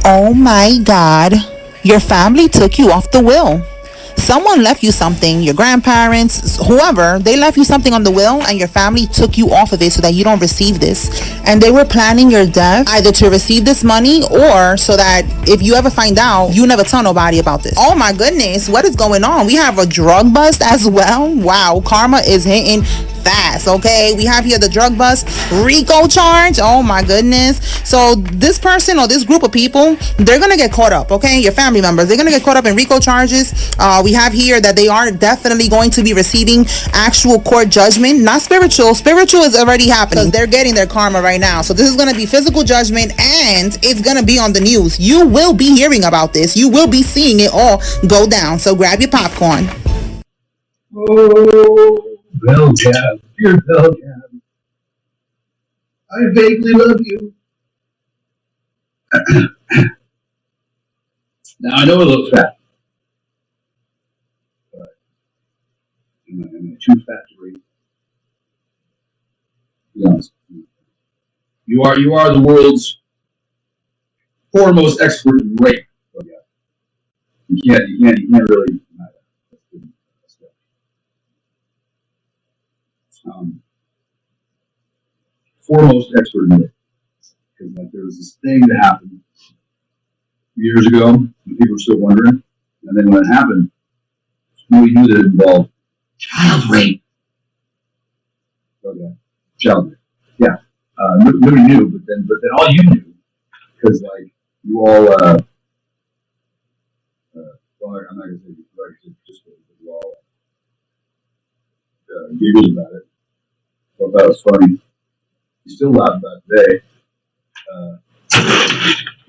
Oh my God. Your family took you off the will. Someone left you something, your grandparents, whoever, they left you something on the will and your family took you off of it so that you don't receive this. And they were planning your death either to receive this money or so that if you ever find out, you never tell nobody about this. Oh my goodness, what is going on? We have a drug bust as well. Wow, karma is hitting fast. Okay, we have here the drug bust RICO charge. Oh my goodness. So this person or this group of people, they're gonna get caught up. Okay, your family members, they're gonna get caught up in RICO charges. We have here that they are definitely going to be receiving actual court judgment, not spiritual. Spiritual is already happening. They're getting their karma right now. So this is gonna be physical judgment, and it's gonna be on the news. You will be hearing about this. You will be seeing it all go down. So grab your popcorn. Oh, Belgab, dear Belgab, I vaguely love you. Now I know it looks fat, but am I too fat to rate? Be honest. You are the world's foremost expert in rape. Belgab. You can't really deny that. Foremost expert in it. Because there was this thing that happened years ago, and people were still wondering, and then when it happened, nobody knew that it involved child rape. Okay, child rape. Yeah, nobody knew, but then all you knew, because you all, well, I'm not gonna say you participated, but you all giggled about it. Thought that was funny. You still laugh about it today.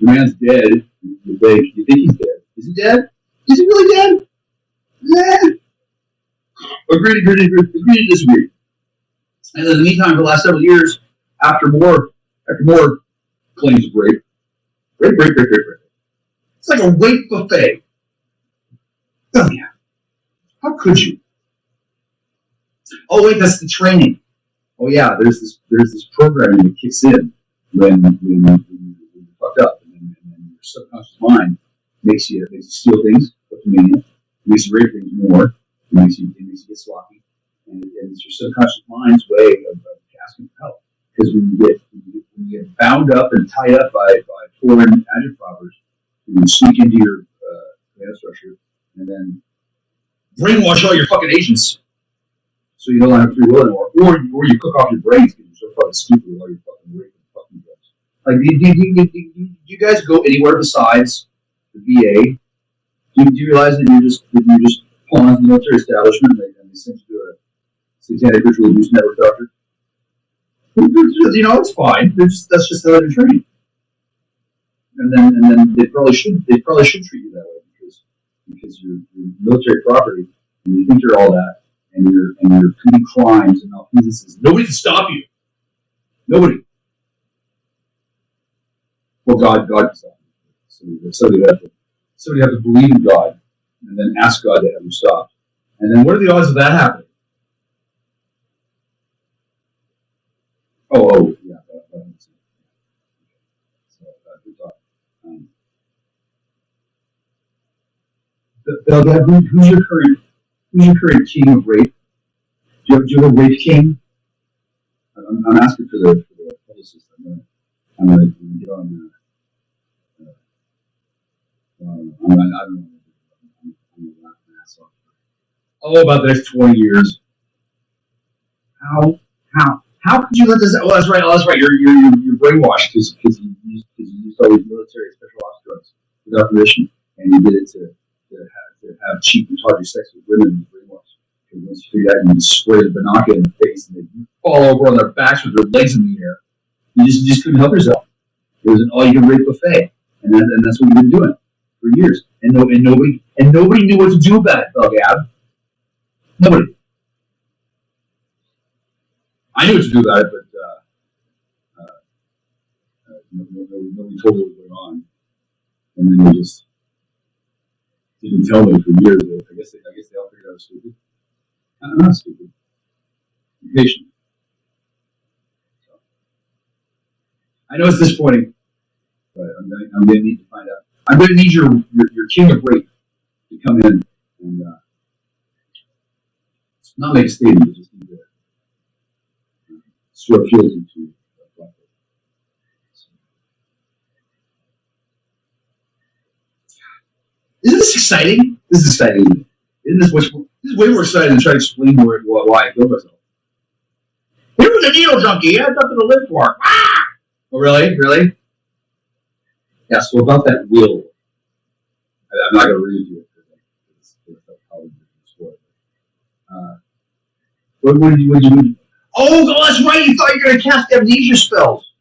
The man's dead. You think he's dead. Is he dead? Is he really dead? Yeah. Agree to disagree. And in the meantime, for the last several years, after more claims of rape. It's like a rape buffet. Oh yeah. How could you? Oh wait, that's the training. Oh yeah, there's this programming that kicks in when you're fucked up, and then your subconscious mind makes you steal things, kleptomania, makes you rape things more, it makes you get sloppy, and it's your subconscious mind's way of asking for help. Because when you get bound up and tied up by foreign agitproppers, and you sneak into your command structure, and then brainwash all your fucking agents. So you don't have free will anymore, or you cook off your brains because you're so fucking stupid with all your fucking rape and fucking drugs. Like, do you guys go anywhere besides the VA? Do you realize that you're just pawns in the military establishment and they send you to a satanic ritual abuse network doctor? You know, it's fine. That's just how they're trained. And then they probably should treat you that way because you're military property and you think you're all that. And you're committing crimes and malfeasances. Nobody can stop you. Nobody. Well, God can stop you. Somebody have to believe in God, and then ask God to have you stopped. And then what are the odds of that happening? Oh, yeah. So good thought. Who's your current king of rape? Do you have a rape king? I'm asking for the publicist. I'm gonna get on. I don't know. I'm not an asshole. Oh, about the next 20 years. How could you let this? Oh, that's right. You're brainwashed because you used all these military special ops drugs without permission, and you did it to have cheap and tawdry sex with women and brainwashed. And once you figure out, you spray the binocular in the face, and they fall over on their backs with their legs in the air. You just couldn't help yourself. It was an all-you-can-rape buffet, and that's what you've been doing for years. And nobody knew what to do about it, Belgab. Nobody. I knew what to do about it, but nobody told me what was going on, and then they just didn't tell me for years. I guess they all figured I was stupid. I'm not stupid. I'm patient. So, I know it's disappointing. But I'm gonna need to find out. I'm gonna need your king of rape to come in and not make a statement, but just need to swear fealty to. Isn't this exciting? This is exciting. Isn't this this is way more exciting than trying to explain why I killed myself. He was a needle junkie. He had nothing to live for. Ah! Oh, really? Really? Yeah, so about that will, I'm not going to read you it because it's probably different story. What did you? Oh, that's right. You thought you were going to cast amnesia spells.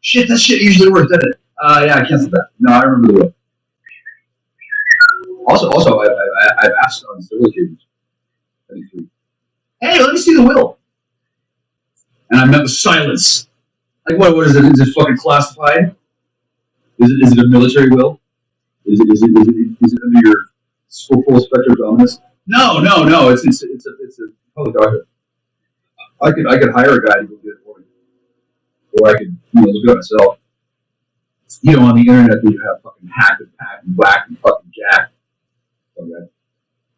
Shit, that shit usually works, doesn't it? Yeah, I canceled that. No, I remember the will. Also, I've asked on several occasions. Hey, let me see the will. And I met with silence. Like, what is it? Is it fucking classified? Is it a military will? Is it under your full spectrum dominance? No. It's a public document. I could hire a guy to go get it for me, or I could look it up myself. On the internet they have fucking hacked and packed and whacked and fucking jacked. Okay.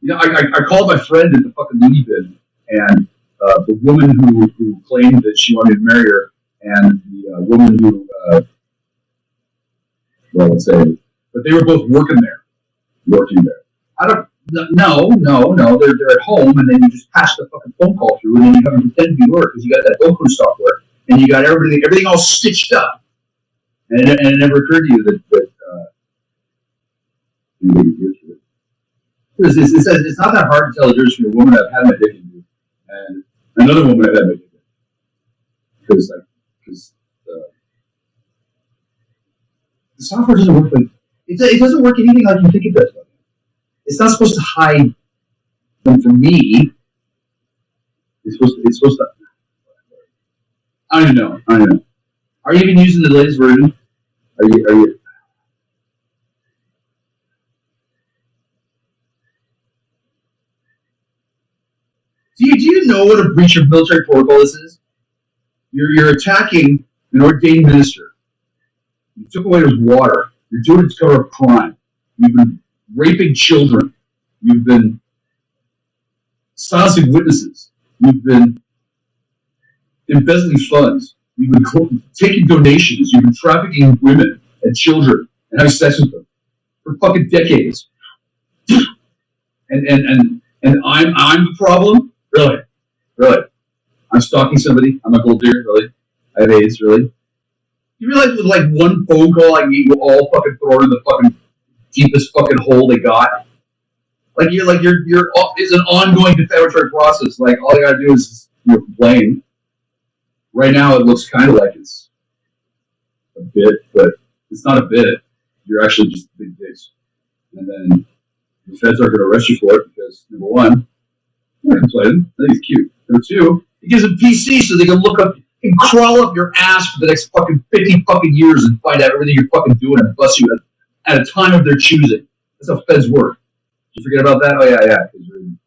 I called my friend at the fucking loony bin, and the woman who claimed that she wanted to marry her, and the woman who, let's say, but they were both working there. I don't. No. They're at home, and then you just pass the fucking phone call through, and then you have to pretend to be work because you got that GoPro software, and you got everything all stitched up, and it never occurred to you that it's not that hard to tell the difference between a woman I've had my dick into and another woman I've had my dick into, because the software doesn't work like it doesn't work anything like you think it does. It's not supposed to hide them from me. It's supposed to. I don't even know. Are you even using the latest version? Are you? Do you know what a breach of military protocol this is? You're attacking an ordained minister. You took away his water. You're doing it to cover up crime. You've been raping children. You've been silencing witnesses. You've been embezzling funds. You've been taking donations. You've been trafficking women and children and having sex with them for fucking decades. And I'm the problem? Really? I'm stalking somebody. I'm a gold digger? Really? I have AIDS? Really? You realize with like one phone call, I can get you all fucking thrown in the fucking deepest fucking hole they got? You're it's an ongoing defamatory process. Like all you gotta do is complain. Right now, it looks kind of like it's a bit, but it's not a bit. You're actually just big dicks, and then the feds aren't going to arrest you for it because number one, I'm not complaining. I think it's cute. Number two, it gives them PC so they can look up and crawl up your ass for the next fucking 50 fucking years and find out everything you're fucking doing and bust you at a time of their choosing. That's how feds work. Did you forget about that? Oh yeah, because you're in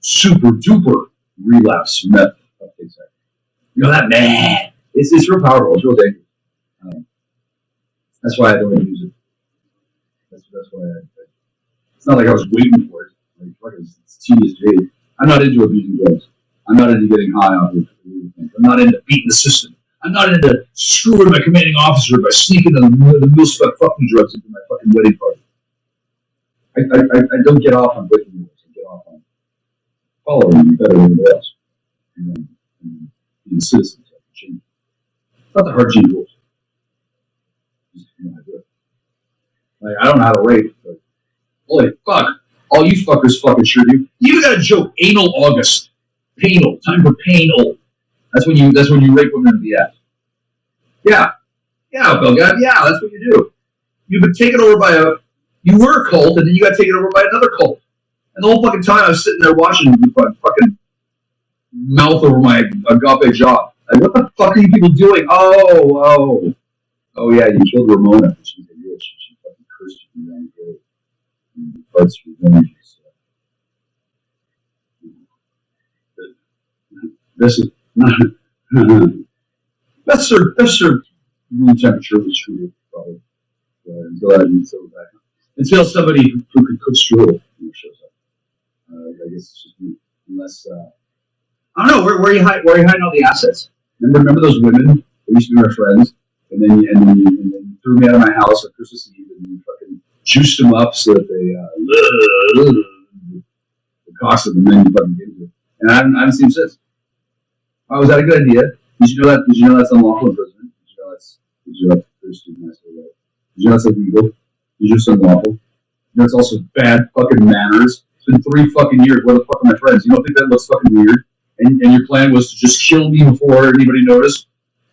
super duper relapse meth. That man. It's real powerful. It's real dangerous. That's why I don't use it. That's why it's not like I was waiting for it. It's tedious to read. I'm not into abusing drugs. I'm not into getting high off it. I'm not into beating the system. I'm not into screwing my commanding officer by sneaking the mil-spec fucking drugs into my fucking wedding party. I don't get off on breaking rules. I get off on following you better than anybody else. And the citizens have to change. It's not the hard change rules. Just, I do it. Like, I don't know how to rape, but holy fuck. All you fuckers fucking sure do. You even got a joke, anal August. Painal. Time for painal. That's when you rape women in the ass. Yeah. Yeah, Bill God. Yeah, that's what you do. You've been taken over you were a cult, and then you got taken over by another cult. And the whole fucking time I was sitting there watching with my fucking mouth over my agape jaw. Like, what the fuck are you people doing? Oh yeah, you killed Ramona. She's a witch. She fucking cursed you down the road. And parts revenge. This is not. That's their room temperature was true. go out and throw it back. Until somebody who could cook strudel shows up. I guess it's just me. Unless I don't know where are you hiding all the assets? Remember those women? They used to be my friends, and then you threw me out of my house on Christmas Eve, and you fucking juiced them up so that the cost of them, then you fucking gave it. And I haven't seen them since. Oh, was that a good idea? Did you know that? Did you know that's unlawful imprisonment? Did you know that's? Did you know that's first student nice way? Did you know that's illegal? Did you know it's unlawful? You know it's also bad fucking manners. It's been 3 fucking years. Where the fuck are my friends? You don't think that looks fucking weird? And your plan was to just kill me before anybody noticed,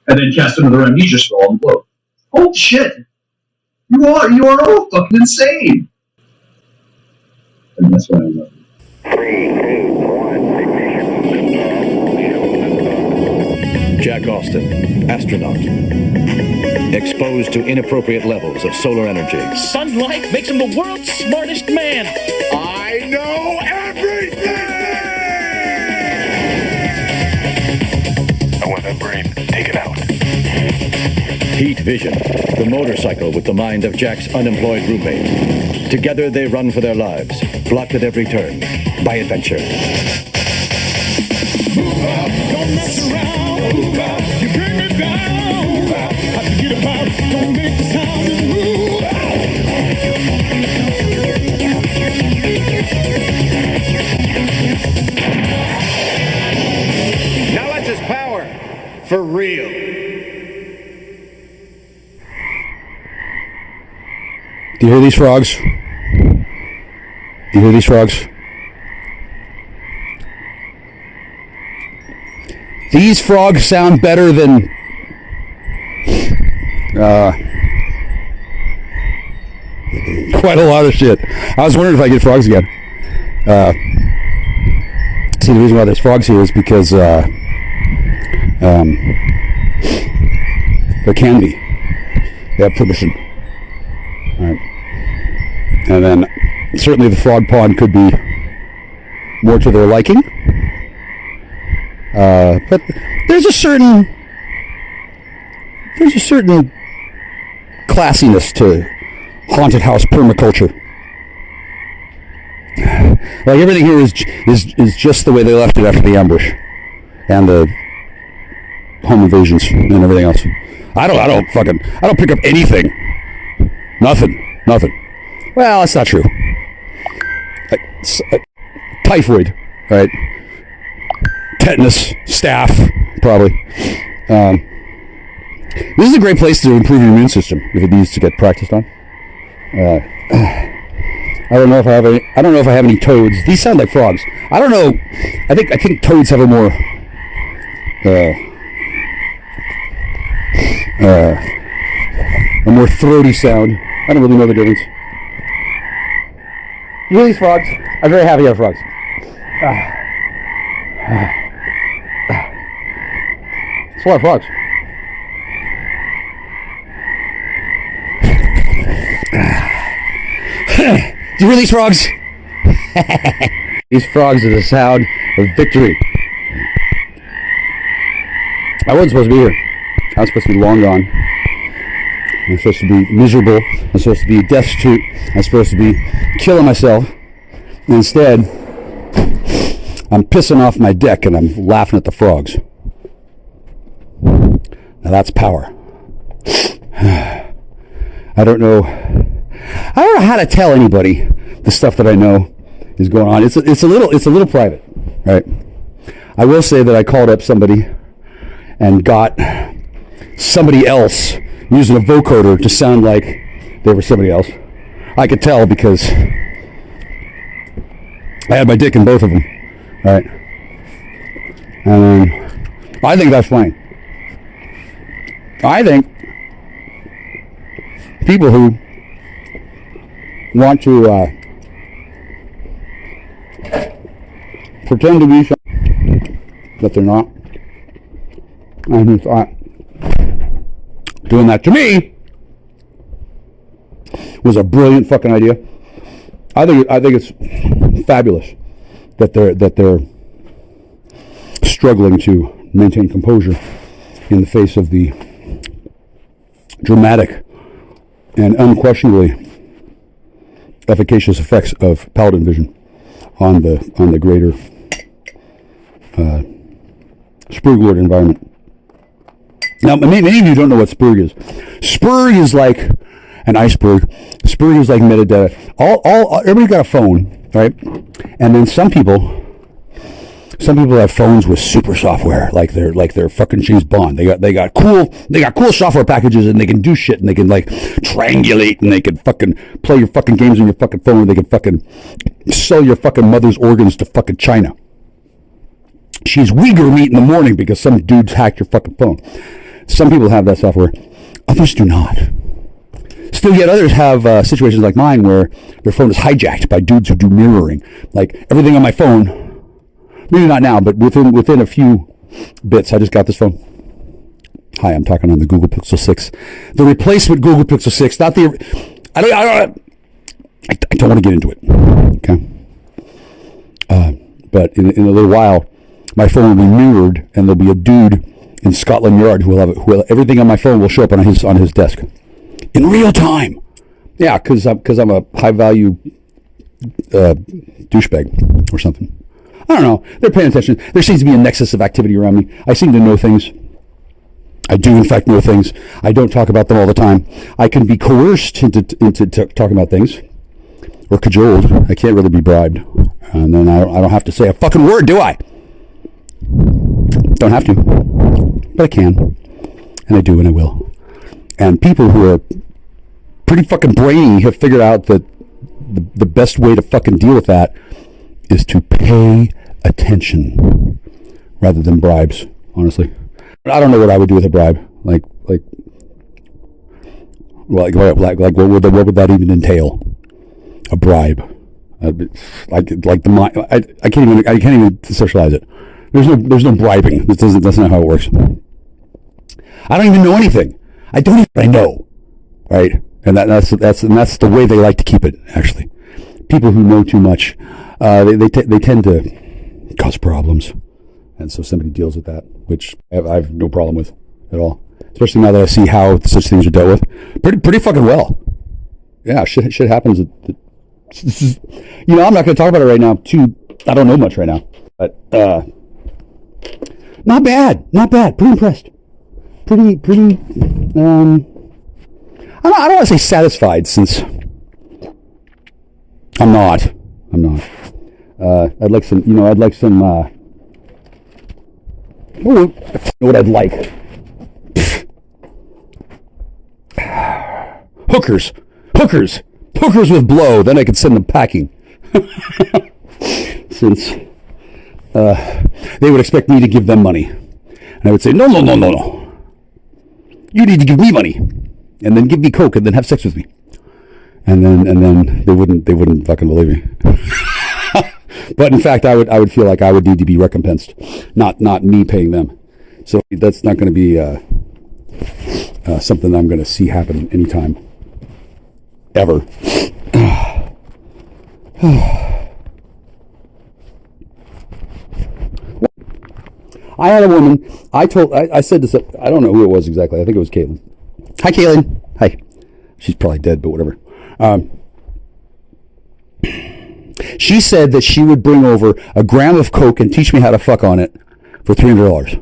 and then cast another amnesia spell on the globe. Oh shit! You are all fucking insane. And that's why I love you. 3, 2, 1, ignition. Jack Austin, astronaut. Exposed to inappropriate levels of solar energy. Sunlight makes him the world's smartest man. I know everything! I want that brain. Take it out. Heat Vision, the motorcycle with the mind of Jack's unemployed roommate. Together they run for their lives, blocked at every turn by adventure. Move out, don't mess around. Move out, you bring me down. Move out, I forget about, don't make the sound and move out. Knowledge is power. For real. Do you hear these frogs? Do you hear these frogs? These frogs sound better than quite a lot of shit. I was wondering if I get frogs again. See, the reason why there's frogs here is because there can be. They have permission. All right. And then certainly the frog pond could be more to their liking. But there's a certain classiness to haunted house permaculture. Like everything here is just the way they left it after the ambush and the home invasions and everything else. I don't pick up anything. Nothing. Well, that's not true. Typhoid, right? Tetanus, staph, probably. This is a great place to improve your immune system if it needs to get practiced on. I don't know if I have any toads. These sound like frogs. I don't know. I think toads have a more throaty sound. I don't really know the difference. You hear these frogs? I'm very happy to have frogs. It's a lot of frogs. Do you hear these frogs? These frogs are the sound of victory. I wasn't supposed to be here. I was supposed to be long gone. I'm supposed to be miserable. I'm supposed to be destitute. I'm supposed to be killing myself. And instead, I'm pissing off my deck and I'm laughing at the frogs. Now that's power. I don't know how to tell anybody the stuff that I know is going on. It's a little private, right? I will say that I called up somebody and got somebody else using a vocoder to sound like they were somebody else. I could tell because I had my dick in both of them, right? And I think that's fine. I think people who want to pretend to be something that they're not, and who thought doing that to me was a brilliant fucking idea. I think it's fabulous that they're struggling to maintain composure in the face of the dramatic and unquestionably efficacious effects of Paladin Vision on the greater Spurg environment. Now, many of you don't know what Spurg is. Spurg is like an iceberg. Spurg is like metadata. Everybody's got a phone, right? And then some people have phones with super software, like they're fucking James Bond. They got cool software packages, and they can do shit, and they can like triangulate, and they can fucking play your fucking games on your fucking phone, and they can fucking sell your fucking mother's organs to fucking China. She's Uyghur meat in the morning because some dude's hacked your fucking phone. Some people have that software. Others do not. Still yet others have situations like mine where their phone is hijacked by dudes who do mirroring. Like everything on my phone, maybe not now, but within a few bits, I just got this phone. Hi, I'm talking on the Google Pixel 6. The replacement Google Pixel 6, not the... I don't want to get into it. Okay? But in a little while, my phone will be mirrored, and there'll be a dude in Scotland Yard who will everything on my phone will show up on his desk in real time. Yeah, because I'm a high value douchebag or something. I don't know. They're paying attention. There seems to be a nexus of activity around me. I seem to know things. I do in fact know things. I don't talk about them all the time. I can be coerced into talking about things, or cajoled. I can't really be bribed, and then I don't have to say a fucking word, do I? Don't have to, but I can, and I do, and I will. And people who are pretty fucking brainy have figured out that the best way to fucking deal with that is to pay attention rather than bribes, honestly. I don't know what I would do with a bribe. Like what would that even entail? A bribe. I can't even socialize it. There's no bribing. That's not how it works. I don't even know anything. I know, right? And that's the way they like to keep it. Actually, people who know too much, they tend to cause problems, and so somebody deals with that, which I have no problem with at all. Especially now that I see how such things are dealt with, pretty fucking well. Yeah, shit happens. This is, I'm not going to talk about it right now. I don't know much right now, but not bad. Pretty impressed. Pretty. I don't want to say satisfied, since I'm not. I'd like some. I know what I'd like. Hookers with blow. Then I could send them packing. Since they would expect me to give them money, and I would say, no. You need to give me money, and then give me coke, and then have sex with me, and then they wouldn't fucking believe me. But in fact, I would feel like I would need to be recompensed, not me paying them. So that's not going to be something I'm going to see happen anytime, ever. I had a woman. I said this. I don't know who it was exactly. I think it was Caitlin. Hi, Caitlin. Hi. She's probably dead, but whatever. She said that she would bring over a gram of coke and teach me how to fuck on it for $300.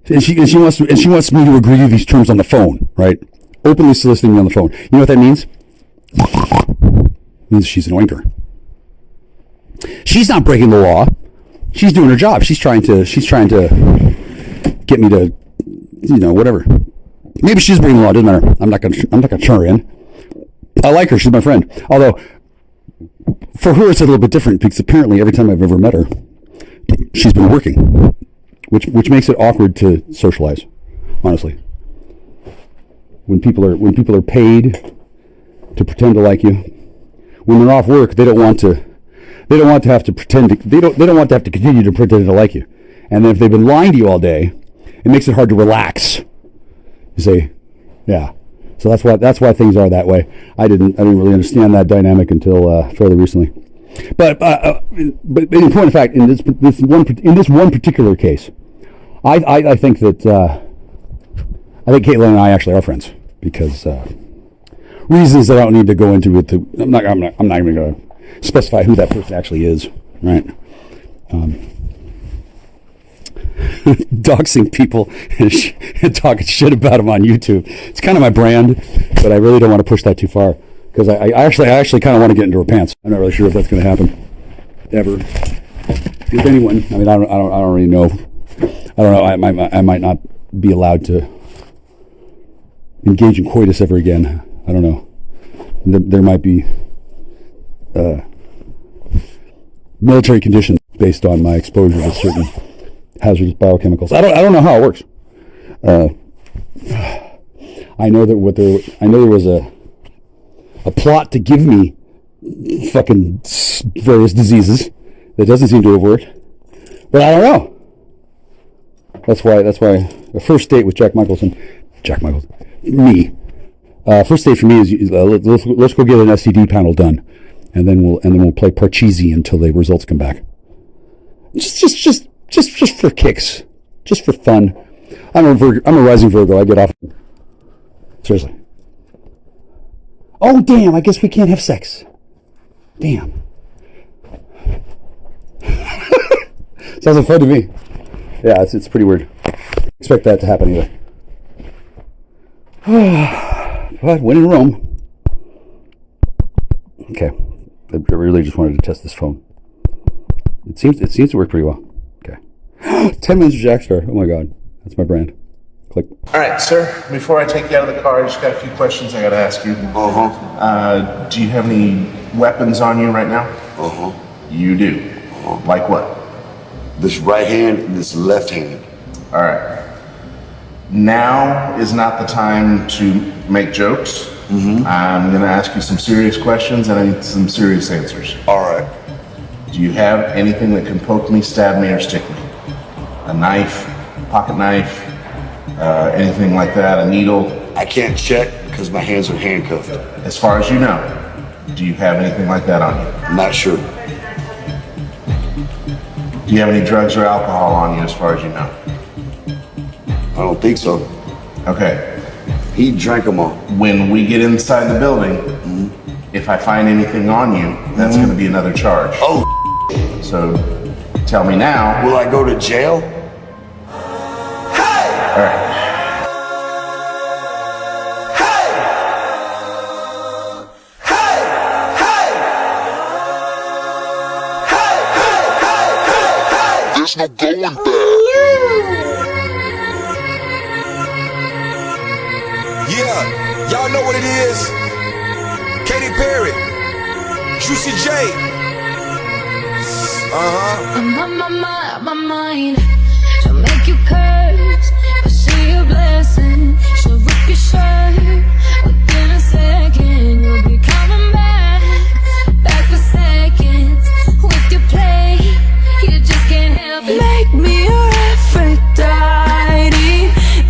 And she wants me to agree to these terms on the phone, right? Openly soliciting me on the phone. You know what that means? It means she's an oinker. She's not breaking the law. She's doing her job. She's trying to get me to, whatever. Maybe she's breaking the law. Doesn't matter. I'm not gonna turn her in. I like her. She's my friend. Although, for her, it's a little bit different, because apparently every time I've ever met her, she's been working, which makes it awkward to socialize. Honestly, when people are paid to pretend to like you, when they're off work, they don't want to have to pretend. They don't want to have to continue to pretend to like you. And then if they've been lying to you all day, it makes it hard to relax. You say, yeah. So that's why things are that way. I didn't really understand that dynamic until fairly recently. But in point of fact, in this one particular case, I think that I think Caitlin and I actually are friends, because reasons that I don't need to go into with I'm not even going to specify who that person actually is, right? Doxing people and talking shit about them on YouTube. It's kind of my brand, but I really don't want to push that too far because I actually kind of want to get into her pants. I'm not really sure if that's going to happen ever with anyone. I mean, I don't really know. I don't know. I might not be allowed to engage in coitus ever again. I don't know. There might be military conditions based on my exposure to certain hazardous biochemicals. I don't know how it works. I know there was a plot to give me fucking various diseases that doesn't seem to have worked, but I don't know. That's why the first date with me. First date for me is let's go get an STD panel done, and then we'll play Parcheesi until the results come back. Just for kicks, just for fun. I'm a rising Virgo. I get off. Seriously. Oh damn! I guess we can't have sex. Damn. Sounds fun to me. Yeah, it's pretty weird. Expect that to happen either. But when in Rome. Okay, I really just wanted to test this phone. It seems to work pretty well. Okay, 10 minutes of Jackstar. Oh my god, that's my brand. Click. All right, sir. Before I take you out of the car, I just got a few questions I got to ask you. Do you have any weapons on you right now? You do. Like what? This right hand and this left hand. All right. Now is not the time to make jokes. I'm going to ask you some serious questions and I need some serious answers. All right. Do you have anything that can poke me, stab me, or stick me? A knife, pocket knife, anything like that, a needle? I can't check because my hands are handcuffed. As far as you know, do you have anything like that on you? I'm not sure. Do you have any drugs or alcohol on you as far as you know? I don't think so. Okay. He drank them all. When we get inside the building, if I find anything on you, that's going to be another charge. Oh. So tell me now. Will I go to jail? All right. There's no going back. Yeah, y'all know what it is. Katy Perry, Juicy J. I'm on my mind. She'll make you curse, but she a blessing. She'll rip your shirt within a second. You'll be coming back for seconds with your play. You just can't help it. Make me your Aphrodite.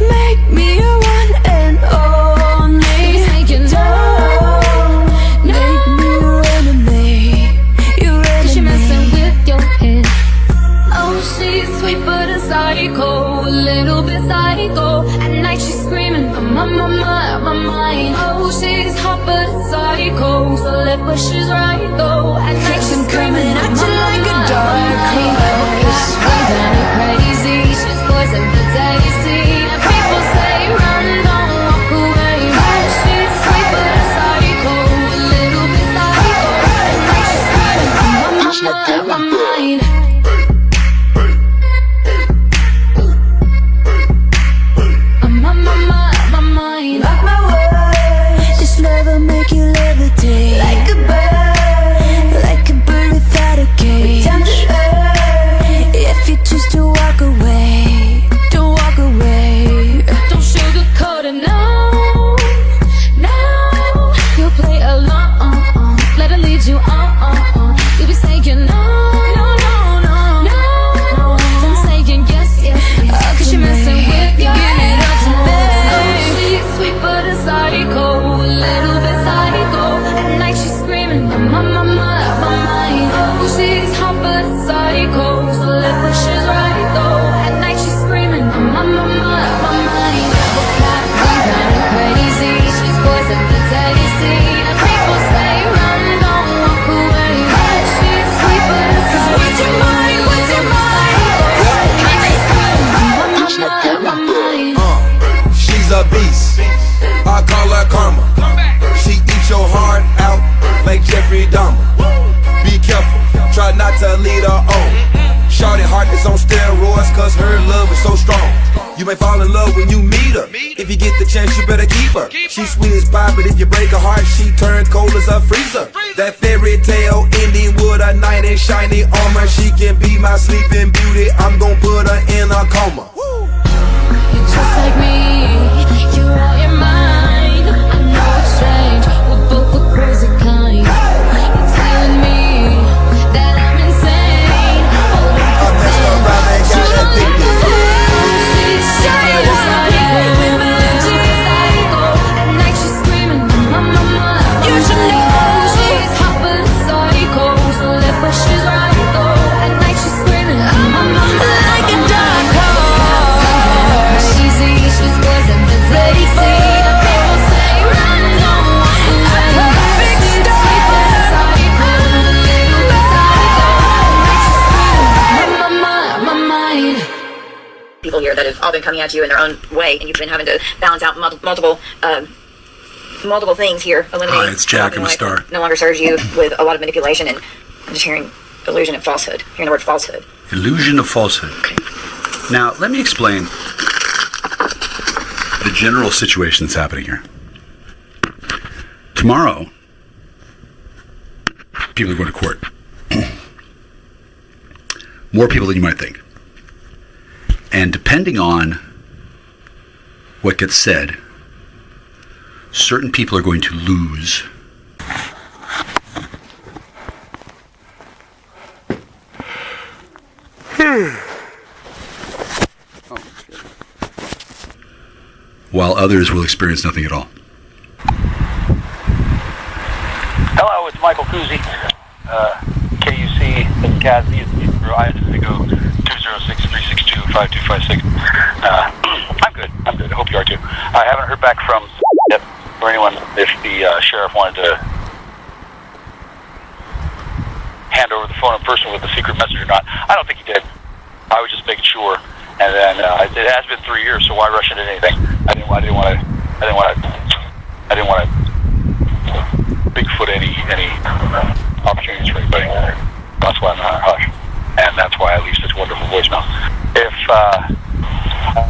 Make me your one and only. Make you know. Make me your enemy. Your enemy. She messing with your head. Oh, she's sweet but a psycho, a little bit psycho. At night she's screaming, I'm on my mind. Oh, she's hot but a psycho, so left but she's right though. At night she's screaming, at you like a dark horse. Crazy, she's poison for Daisy. And people say run, don't walk away. Oh, she's sweet but a psycho, a little bit psycho. At night she's screaming, I'm on my mind. I'm on my mind. Like my words, this love will make you levitate. Like a bird, like a Jeffrey Dahmer. Be careful, try not to lead her on. Shorty heart is on steroids, cause her love is so strong. You may fall in love when you meet her. If you get the chance, you better keep her. She's sweet as pie, but if you break her heart, she turns cold as a freezer. That fairy tale ending with a knight in shiny armor. She can be my sleeping beauty, I'm gon' put her in a coma. You're just like me, you're out your mind. I know it's strange, we're both the crazy kind. You're telling me that I'm insane. Oh, I messed around and got addicted. She's right though, at night she's screaming, I'm like a dark horse. She's poison, but lazy. People say, run, don't walk away. Perfect storm. Psycho, my mind. People here that have all been coming at you in their own way, and you've been having to balance out multiple things here. Eliminating. Hi, it's Jack. I'm a star. No longer serves you with a lot of manipulation, and I'm just hearing illusion and falsehood. Hearing the word falsehood. Illusion of falsehood. Okay. Now, let me explain the general situation that's happening here. Tomorrow, people are going to court. More people than you might think. And depending on what gets said, certain people are going to lose. While others will experience nothing at all. Hello, it's Michael Kuzi. KUC in Casby. I had to go 206-362-5256. I'm good. I hope you are too. I haven't heard back from yet or anyone if the sheriff wanted to hand over the phone in person with a secret message or not. I don't think he did. I was just making sure. And then it has been 3 years, so why rush into anything? I didn't want to Bigfoot any opportunities for anybody. That's why I'm not hush, and that's why I leave such wonderful voicemail. If I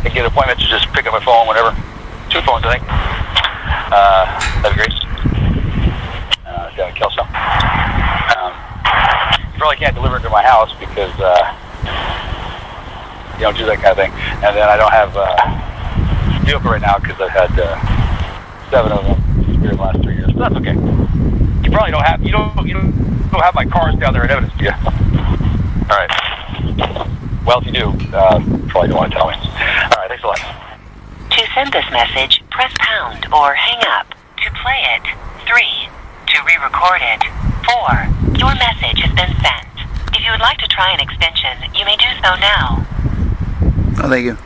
can get an appointment to just pick up my phone whenever, 2 phones I think. That'd be great. Down in Kelso. You probably can't deliver it to my house because you don't do that kind of thing. And then I don't have vehicle right now because I've had 7 of them here in the last 3 years. But that's okay. You probably don't have you don't have my cars down there in evidence, do you? All right. Well, if you do, probably don't want to tell me. All right, thanks a lot. To send this message, press pound or hang up. To play it, 3. To re-record it, 4. Your message has been sent. If you would like to try an extension, you may do so now. Oh, thank you.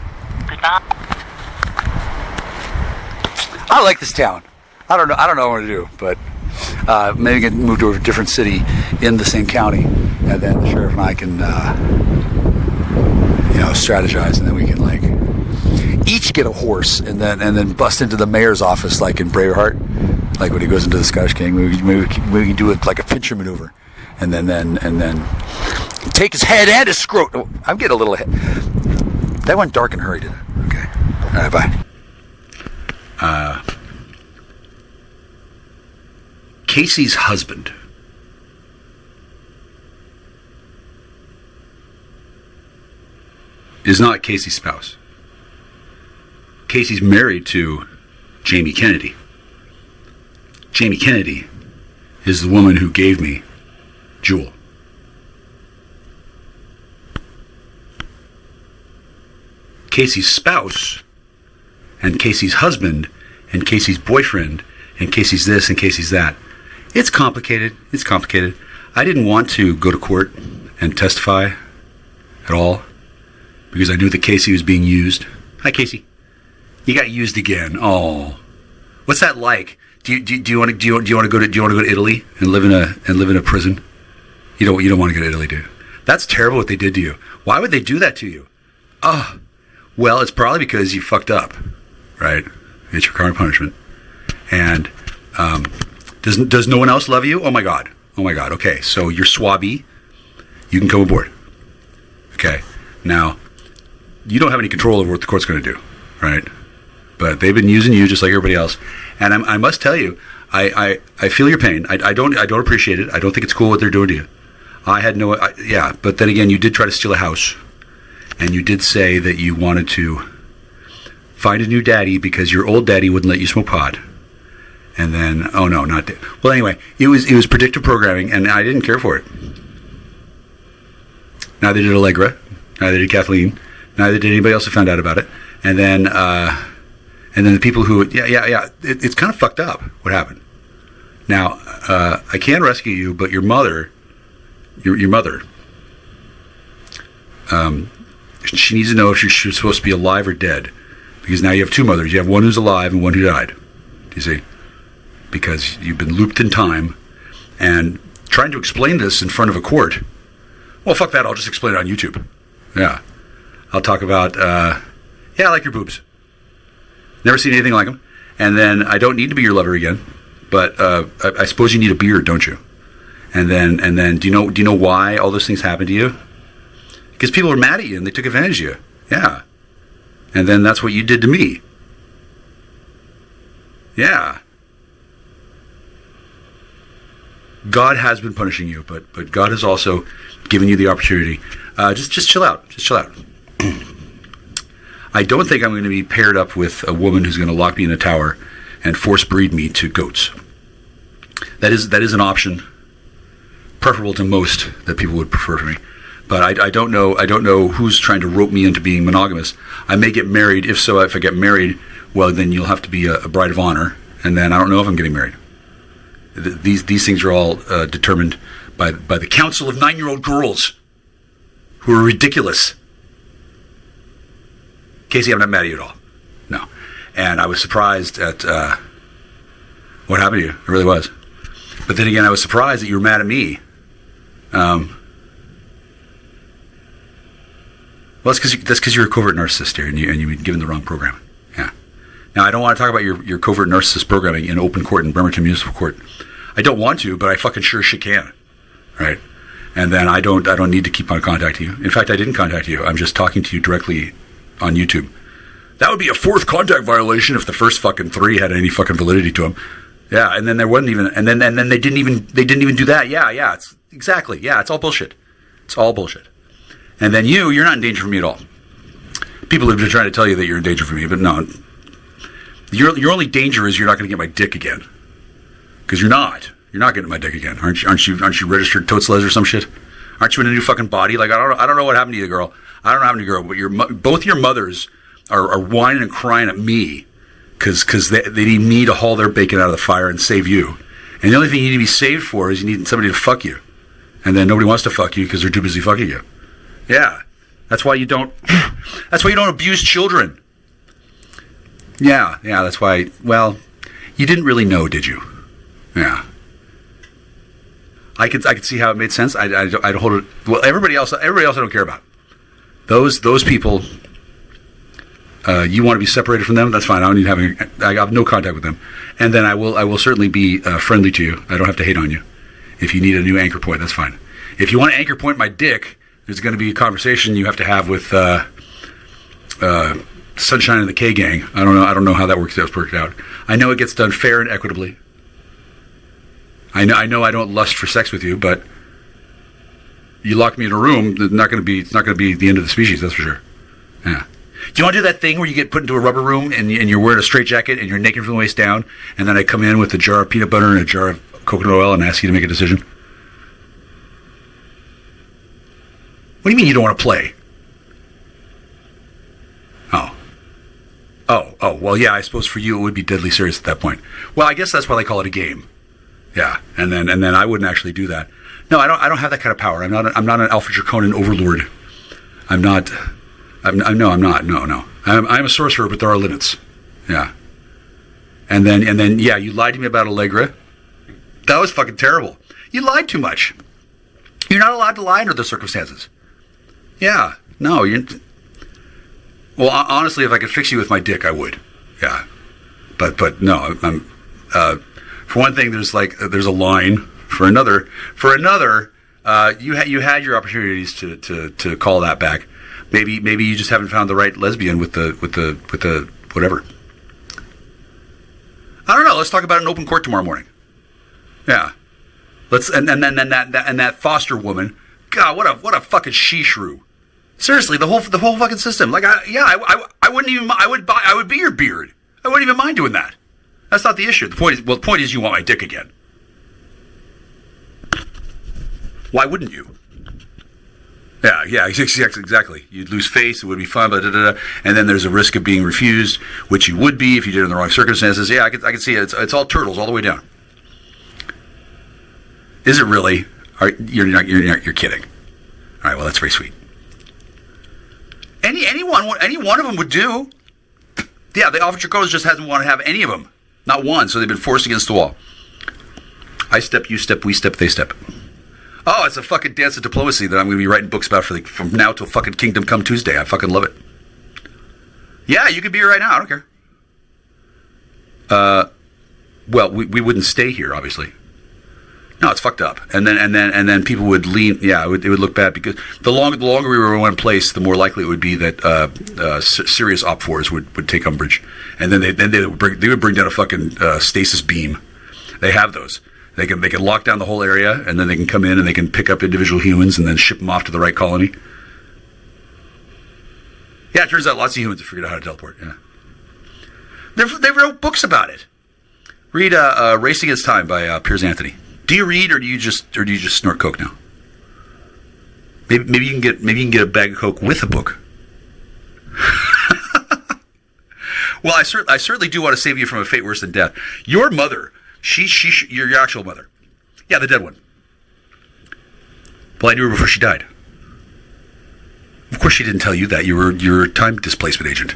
Goodbye. I like this town. I don't know what to do, but maybe get moved to a different city in the same county, and then the sheriff and I can, strategize, and then we can each get a horse, and then bust into the mayor's office like in Braveheart, like when he goes into the Scottish King. We can do it like a pincher maneuver, and then take his head and his scrotum. I'm getting a little ahead. That went dark and hurry, did it? Okay. All right, bye. Casey's husband is not Casey's spouse. Casey's married to Jamie Kennedy. Jamie Kennedy is the woman who gave me Jewel. Casey's spouse and Casey's husband and Casey's boyfriend and Casey's this and Casey's that. It's complicated. I didn't want to go to court and testify at all because I knew that Casey was being used. Hi, Casey. You got used again. Oh, what's that like? Do you want to go to Italy and live in a prison? You don't want to go to Italy, do you? That's terrible what they did to you. Why would they do that to you? Oh, well, it's probably because you fucked up, right? It's your karma punishment. And does no one else love you? Oh my God, Oh my God. Okay, so you're swabby. You can come aboard. Okay. Now, you don't have any control over what the court's going to do, right? But they've been using you just like everybody else. And I must tell you, I feel your pain. I don't appreciate it. I don't think it's cool what they're doing to you. But then again, you did try to steal a house, and you did say that you wanted to find a new daddy because your old daddy wouldn't let you smoke pot. And then, oh no, not that. Well, anyway, it was predictive programming, and I didn't care for it. Neither did Allegra, neither did Kathleen, neither did anybody else who found out about it. And then the people who, it's kind of fucked up what happened. Now, I can rescue you, but your mother, she needs to know if she's supposed to be alive or dead, because now you have two mothers. You have one who's alive and one who died. Do you see? Because you've been looped in time, and trying to explain this in front of a court. Well, fuck that. I'll just explain it on YouTube. Yeah. I'll talk about, I like your boobs. Never seen anything like them. And then I don't need to be your lover again, but I suppose you need a beard, don't you? And then do you know why all those things happened to you? Because people were mad at you and they took advantage of you. Yeah. And then that's what you did to me. Yeah. God has been punishing you, but God has also given you the opportunity. Just chill out. Just chill out. I don't think I'm going to be paired up with a woman who's going to lock me in a tower and force breed me to goats. That is an option, preferable to most, that people would prefer for me. But I don't know who's trying to rope me into being monogamous. I may get married. If so, if I get married, well, then you'll have to be a bride of honor, and then I don't know if I'm getting married. These things are all determined by the council of 9-year-old girls who are ridiculous. Casey, I'm not mad at you at all. No. And I was surprised at what happened to you. I really was. But then again, I was surprised that you were mad at me. Well, that's because you're a covert narcissist here, and you've been given the wrong program. Yeah. Now, I don't want to talk about your covert narcissist programming in open court in Bremerton Municipal Court. I don't want to, but I fucking sure shit can. Right? And then I don't need to keep on contacting you. In fact, I didn't contact you. I'm just talking to you directly on YouTube. That would be a fourth contact violation if the first fucking 3 had any fucking validity to them. Yeah, and then there wasn't even, and then they didn't even do that. Yeah, it's exactly. Yeah, it's all bullshit. It's all bullshit. And then you're not in danger for me at all. People have been trying to tell you that you're in danger for me, but no. Your only danger is you're not going to get my dick again. Because you're not. You're not getting my dick again. Aren't you registered totes-les or some shit? Aren't you in a new fucking body? Like, I don't know what happened to you, girl. I don't know what happened to you, girl, but both your mothers are whining and crying at me because they need me to haul their bacon out of the fire and save you. And the only thing you need to be saved for is you need somebody to fuck you. And then nobody wants to fuck you because they're too busy fucking you. Yeah. That's why you don't abuse children. Yeah, that's why, well, you didn't really know, did you? Yeah. I could see how it made sense. I'd hold it. Well, everybody else I don't care about. Those people, you want to be separated from them? That's fine. I have no contact with them. And then I will certainly be friendly to you. I don't have to hate on you. If you need a new anchor point, that's fine. If you want to anchor point my dick, there's going to be a conversation you have to have with Sunshine and the K Gang. I don't know how that works out. I know it gets done fair and equitably. I know I don't lust for sex with you, but you lock me in a room, it's not going to be the end of the species, that's for sure. Yeah. Do you want to do that thing where you get put into a rubber room and you're wearing a straitjacket and you're naked from the waist down, and then I come in with a jar of peanut butter and a jar of coconut oil and ask you to make a decision? What do you mean you don't want to play? Oh, well, yeah, I suppose for you it would be deadly serious at that point. Well, I guess that's why they call it a game. Yeah, and then I wouldn't actually do that. No, I don't have that kind of power. I'm not an Alpha Draconian overlord. I'm not. No. I'm a sorcerer, but there are limits. Yeah. And then yeah, you lied to me about Allegra. That was fucking terrible. You lied too much. You're not allowed to lie under the circumstances. Yeah. No, well, honestly, if I could fix you with my dick, I would. Yeah. But no, I'm for one thing, there's a line For another, you had your opportunities to call that back. Maybe you just haven't found the right lesbian with the whatever. I don't know. Let's talk about it in open court tomorrow morning. Yeah. Let's and then that foster woman. God, what a fucking she-shrew. Seriously, the whole fucking system. Like, I wouldn't even. I would be your beard. I wouldn't even mind doing that. That's not the issue. The point is you want my dick again. Why wouldn't you? Yeah, exactly. You'd lose face. It would be fun, and then there's a risk of being refused, which you would be if you did it in the wrong circumstances. Yeah, I can see it. It's all turtles all the way down. Is it really? You're kidding. All right. Well, that's very sweet. Any one of them would do. Yeah, the Officer Codes just hasn't wanted to have any of them. Not one. So they've been forced against the wall. I step, you step, we step, they step. Oh, it's a fucking dance of diplomacy that I'm going to be writing books about from now till fucking Kingdom Come Tuesday. I fucking love it. Yeah, you could be here right now. I don't care. Well, we wouldn't stay here, obviously. No, it's fucked up. And then people would lean. Yeah, it would look bad because the longer we were in one place, the more likely it would be that serious op fours would take umbrage, and then they would bring down a fucking stasis beam. They have those. They can lock down the whole area, and then they can come in and they can pick up individual humans and then ship them off to the right colony. Yeah, it turns out lots of humans have figured out how to teleport. Yeah, they've wrote books about it. Read "Race Against Time" by Piers Anthony. Do you read or do you just snort coke now? Maybe you can get a bag of coke with a book. Well, I certainly do want to save you from a fate worse than death. Your mother. Your actual mother. Yeah, the dead one. Well, I knew her before she died. Of course she didn't tell you that. You're a time displacement agent.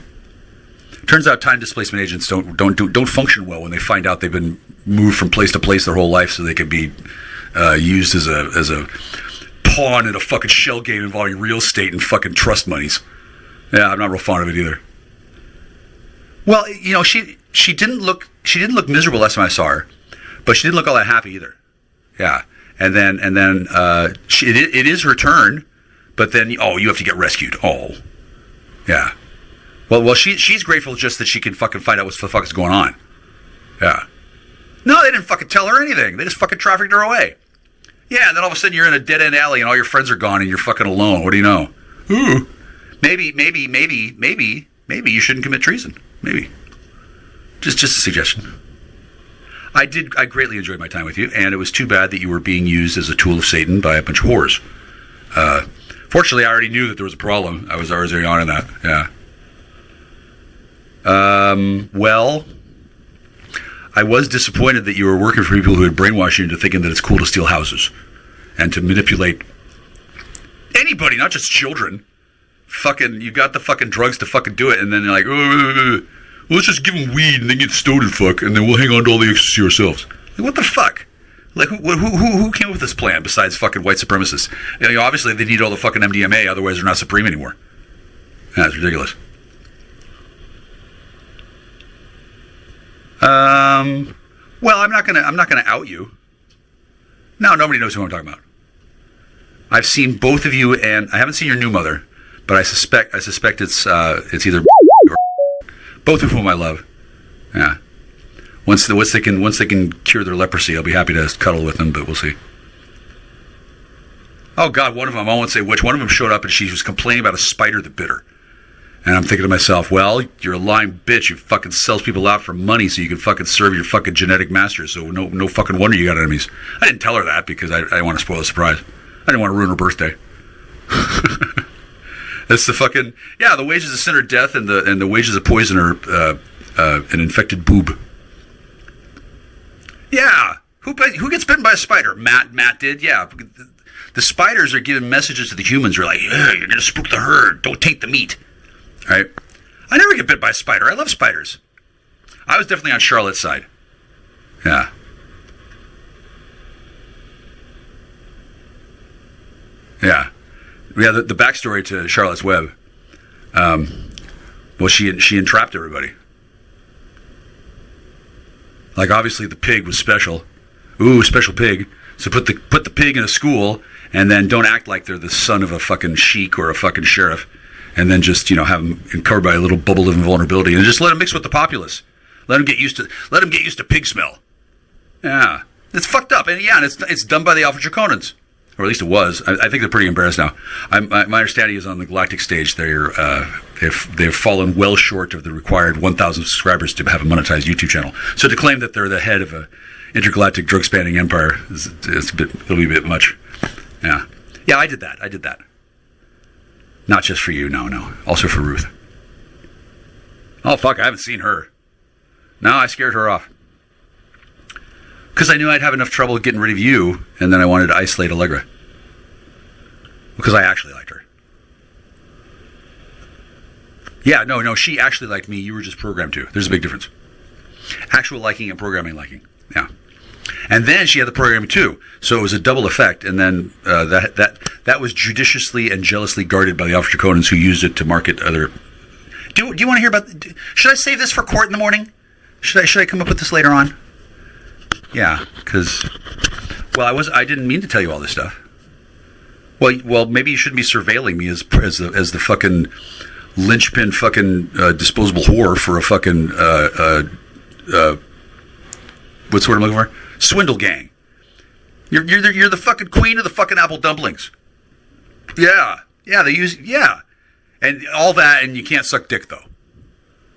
Turns out time displacement agents don't function well when they find out they've been moved from place to place their whole life so they can be used as a pawn in a fucking shell game involving real estate and fucking trust monies. Yeah, I'm not real fond of it either. Well, she didn't look miserable last time I saw her. But she didn't look all that happy either. Yeah, and then it is her turn, but then you have to get rescued. Oh, yeah. Well, she's grateful just that she can fucking find out what the fuck is going on. Yeah. No, they didn't fucking tell her anything. They just fucking trafficked her away. Yeah, and then all of a sudden you're in a dead end alley and all your friends are gone and you're fucking alone. What do you know? Ooh. Maybe you shouldn't commit treason. Maybe. Just a suggestion. I greatly enjoyed my time with you, and it was too bad that you were being used as a tool of Satan by a bunch of whores. Fortunately, I already knew that there was a problem. I was already on in that. Yeah. Well, I was disappointed that you were working for people who had brainwashed you into thinking that it's cool to steal houses and to manipulate anybody, not just children. Fucking, you got the fucking drugs to fucking do it, and then you're like, well, let's just give them weed and then get stoned and fuck, and then we'll hang on to all the ecstasy ourselves. Like, what the fuck? Like, who came up with this plan besides fucking white supremacists? Obviously they need all the fucking MDMA, otherwise they're not supreme anymore. That's ridiculous. Well, I'm not gonna out you. No, nobody knows who I'm talking about. I've seen both of you, and I haven't seen your new mother, but I suspect it's either or both of whom I love. Yeah. Once they can cure their leprosy, I'll be happy to cuddle with them, but we'll see. Oh God, one of them, I won't say which, one of them showed up and she was complaining about a spider that bit her. And I'm thinking to myself, well, you're a lying bitch. You fucking sells people out for money so you can fucking serve your fucking genetic masters. So no fucking wonder you got enemies. I didn't tell her that because I didn't want to spoil the surprise. I didn't want to ruin her birthday. That's the fucking, yeah, the wages of sin are death, and the wages of poison are an infected boob. Yeah. Who gets bitten by a spider? Matt did, yeah. The spiders are giving messages to the humans. They're like, you're going to spook the herd. Don't take the meat. All right? I never get bit by a spider. I love spiders. I was definitely on Charlotte's side. Yeah. Yeah. Yeah, the backstory to Charlotte's Web. Well, she entrapped everybody. Like, obviously, the pig was special. Ooh, special pig. So put the pig in a school, and then don't act like they're the son of a fucking sheik or a fucking sheriff, and then just have them covered by a little bubble of invulnerability, and just let them mix with the populace. Let them get used to pig smell. Yeah, it's fucked up, and it's done by the Alpha Draconans, or at least it was. I think they're pretty embarrassed now. My understanding is on the galactic stage, they've fallen well short of the required 1,000 subscribers to have a monetized YouTube channel. So to claim that they're the head of a intergalactic drug spanning empire it'll be a bit much. Yeah, I did that. Not just for you, no, also for Ruth. Oh fuck, I haven't seen her. No, I scared her off. Because I knew I'd have enough trouble getting rid of you, and then I wanted to isolate Allegra. Because I actually liked her. Yeah, no, she actually liked me. You were just programmed to. There's a big difference. Actual liking and programming liking. Yeah. And then she had the programming too. So it was a double effect. And then that was judiciously and jealously guarded by the Alpha Draconans, who used it to market other... Do you want to hear about... Should I save this for court in the morning? Should I come up with this later on? Yeah, because... Well, I didn't mean to tell you all this stuff. Well, maybe you shouldn't be surveilling me as the fucking linchpin fucking disposable whore for a fucking what's the word I'm looking for? Swindle gang. You're the fucking queen of the fucking apple dumplings. Yeah, and all that, and you can't suck dick though.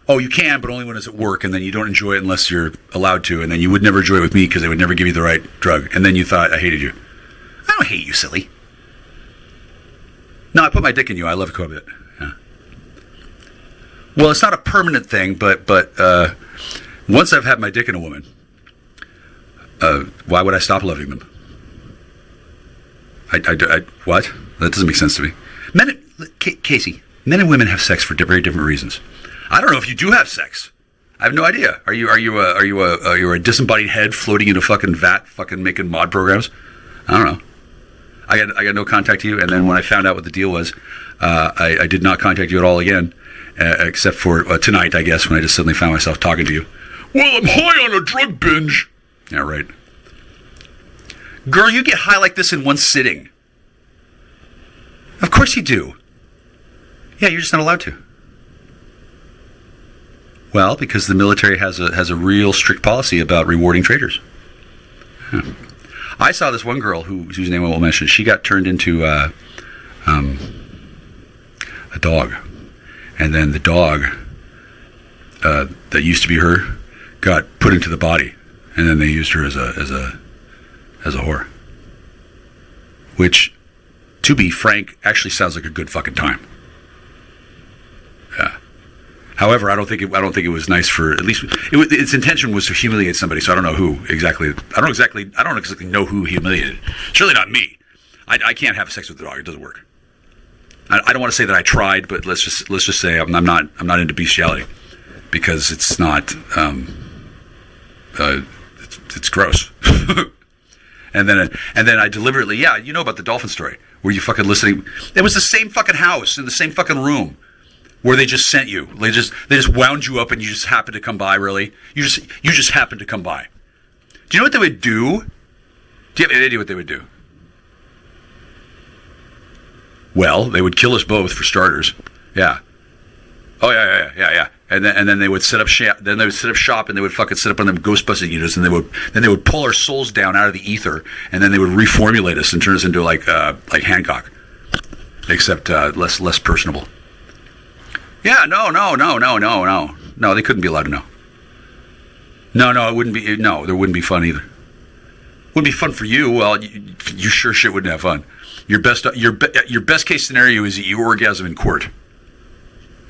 Oh, you can, but only when it's at work, and then you don't enjoy it unless you're allowed to, and then you would never enjoy it with me because they would never give you the right drug, and then you thought I hated you. I don't hate you, silly. No, I put my dick in you. I love it quite a bit. Yeah. Well, it's not a permanent thing, but once I've had my dick in a woman, why would I stop loving them? What? That doesn't make sense to me. Casey, men and women have sex for very different reasons. I don't know if you do have sex. I have no idea. Are you a disembodied head floating in a fucking vat, fucking making mod programs? I don't know. I got no contact to you, and then when I found out what the deal was, I did not contact you at all again, except for tonight, I guess, when I just suddenly found myself talking to you. Well, I'm high on a drug binge. Yeah, right. Girl, you get high like this in one sitting. Of course you do. Yeah, you're just not allowed to. Well, because the military has a real strict policy about rewarding traitors. Yeah. I saw this one girl whose name I won't mention. She got turned into a dog, and then the dog that used to be her got put into the body, and then they used her as a whore. Which, to be frank, actually sounds like a good fucking time. Yeah. However, I don't think it was nice for, at least its intention was to humiliate somebody. So I don't know who exactly. I don't exactly know who humiliated. Surely not me. I can't have sex with the dog. It doesn't work. I don't want to say that I tried, but let's just say I'm not into bestiality, because it's not. It's gross. and then I deliberately, you know about the dolphin story where you fucking listening. It was the same fucking house in the same fucking room. Where they just sent you. They just wound you up and you just happened to come by, really? You just happened to come by. Do you know what they would do? Do you have any idea what they would do? Well, they would kill us both, for starters. Yeah. Oh, yeah. And then they would set up shop. Then they would set up shop, and they would fucking set up on them Ghostbusting units, and they would pull our souls down out of the ether, and then they would reformulate us and turn us into like Hancock, except less personable. Yeah, no. No, they couldn't be allowed to know. No, it wouldn't be. No, there wouldn't be fun either. Wouldn't be fun for you. Well, you sure shit wouldn't have fun. Your best case scenario is that you orgasm in court.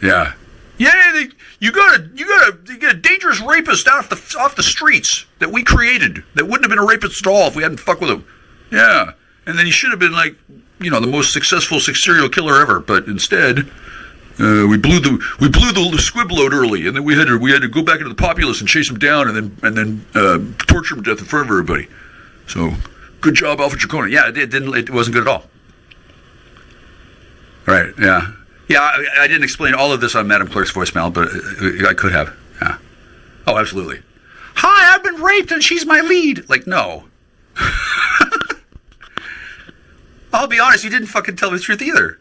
Yeah. Yeah, you got a dangerous rapist off the streets that we created. That wouldn't have been a rapist at all if we hadn't fucked with him. Yeah, and then he should have been like, the most successful serial killer ever, but instead. We blew the squib load early, and then we had to go back into the populace and chase him down, and then torture him to death in front of everybody. So, good job, Alpha Dracona. Yeah, it wasn't good at all. Right? Yeah. I didn't explain all of this on Madam Clerk's voicemail, but I could have. Yeah. Oh, absolutely. Hi, I've been raped, and she's my lead. Like, no. I'll be honest, you didn't fucking tell me the truth either.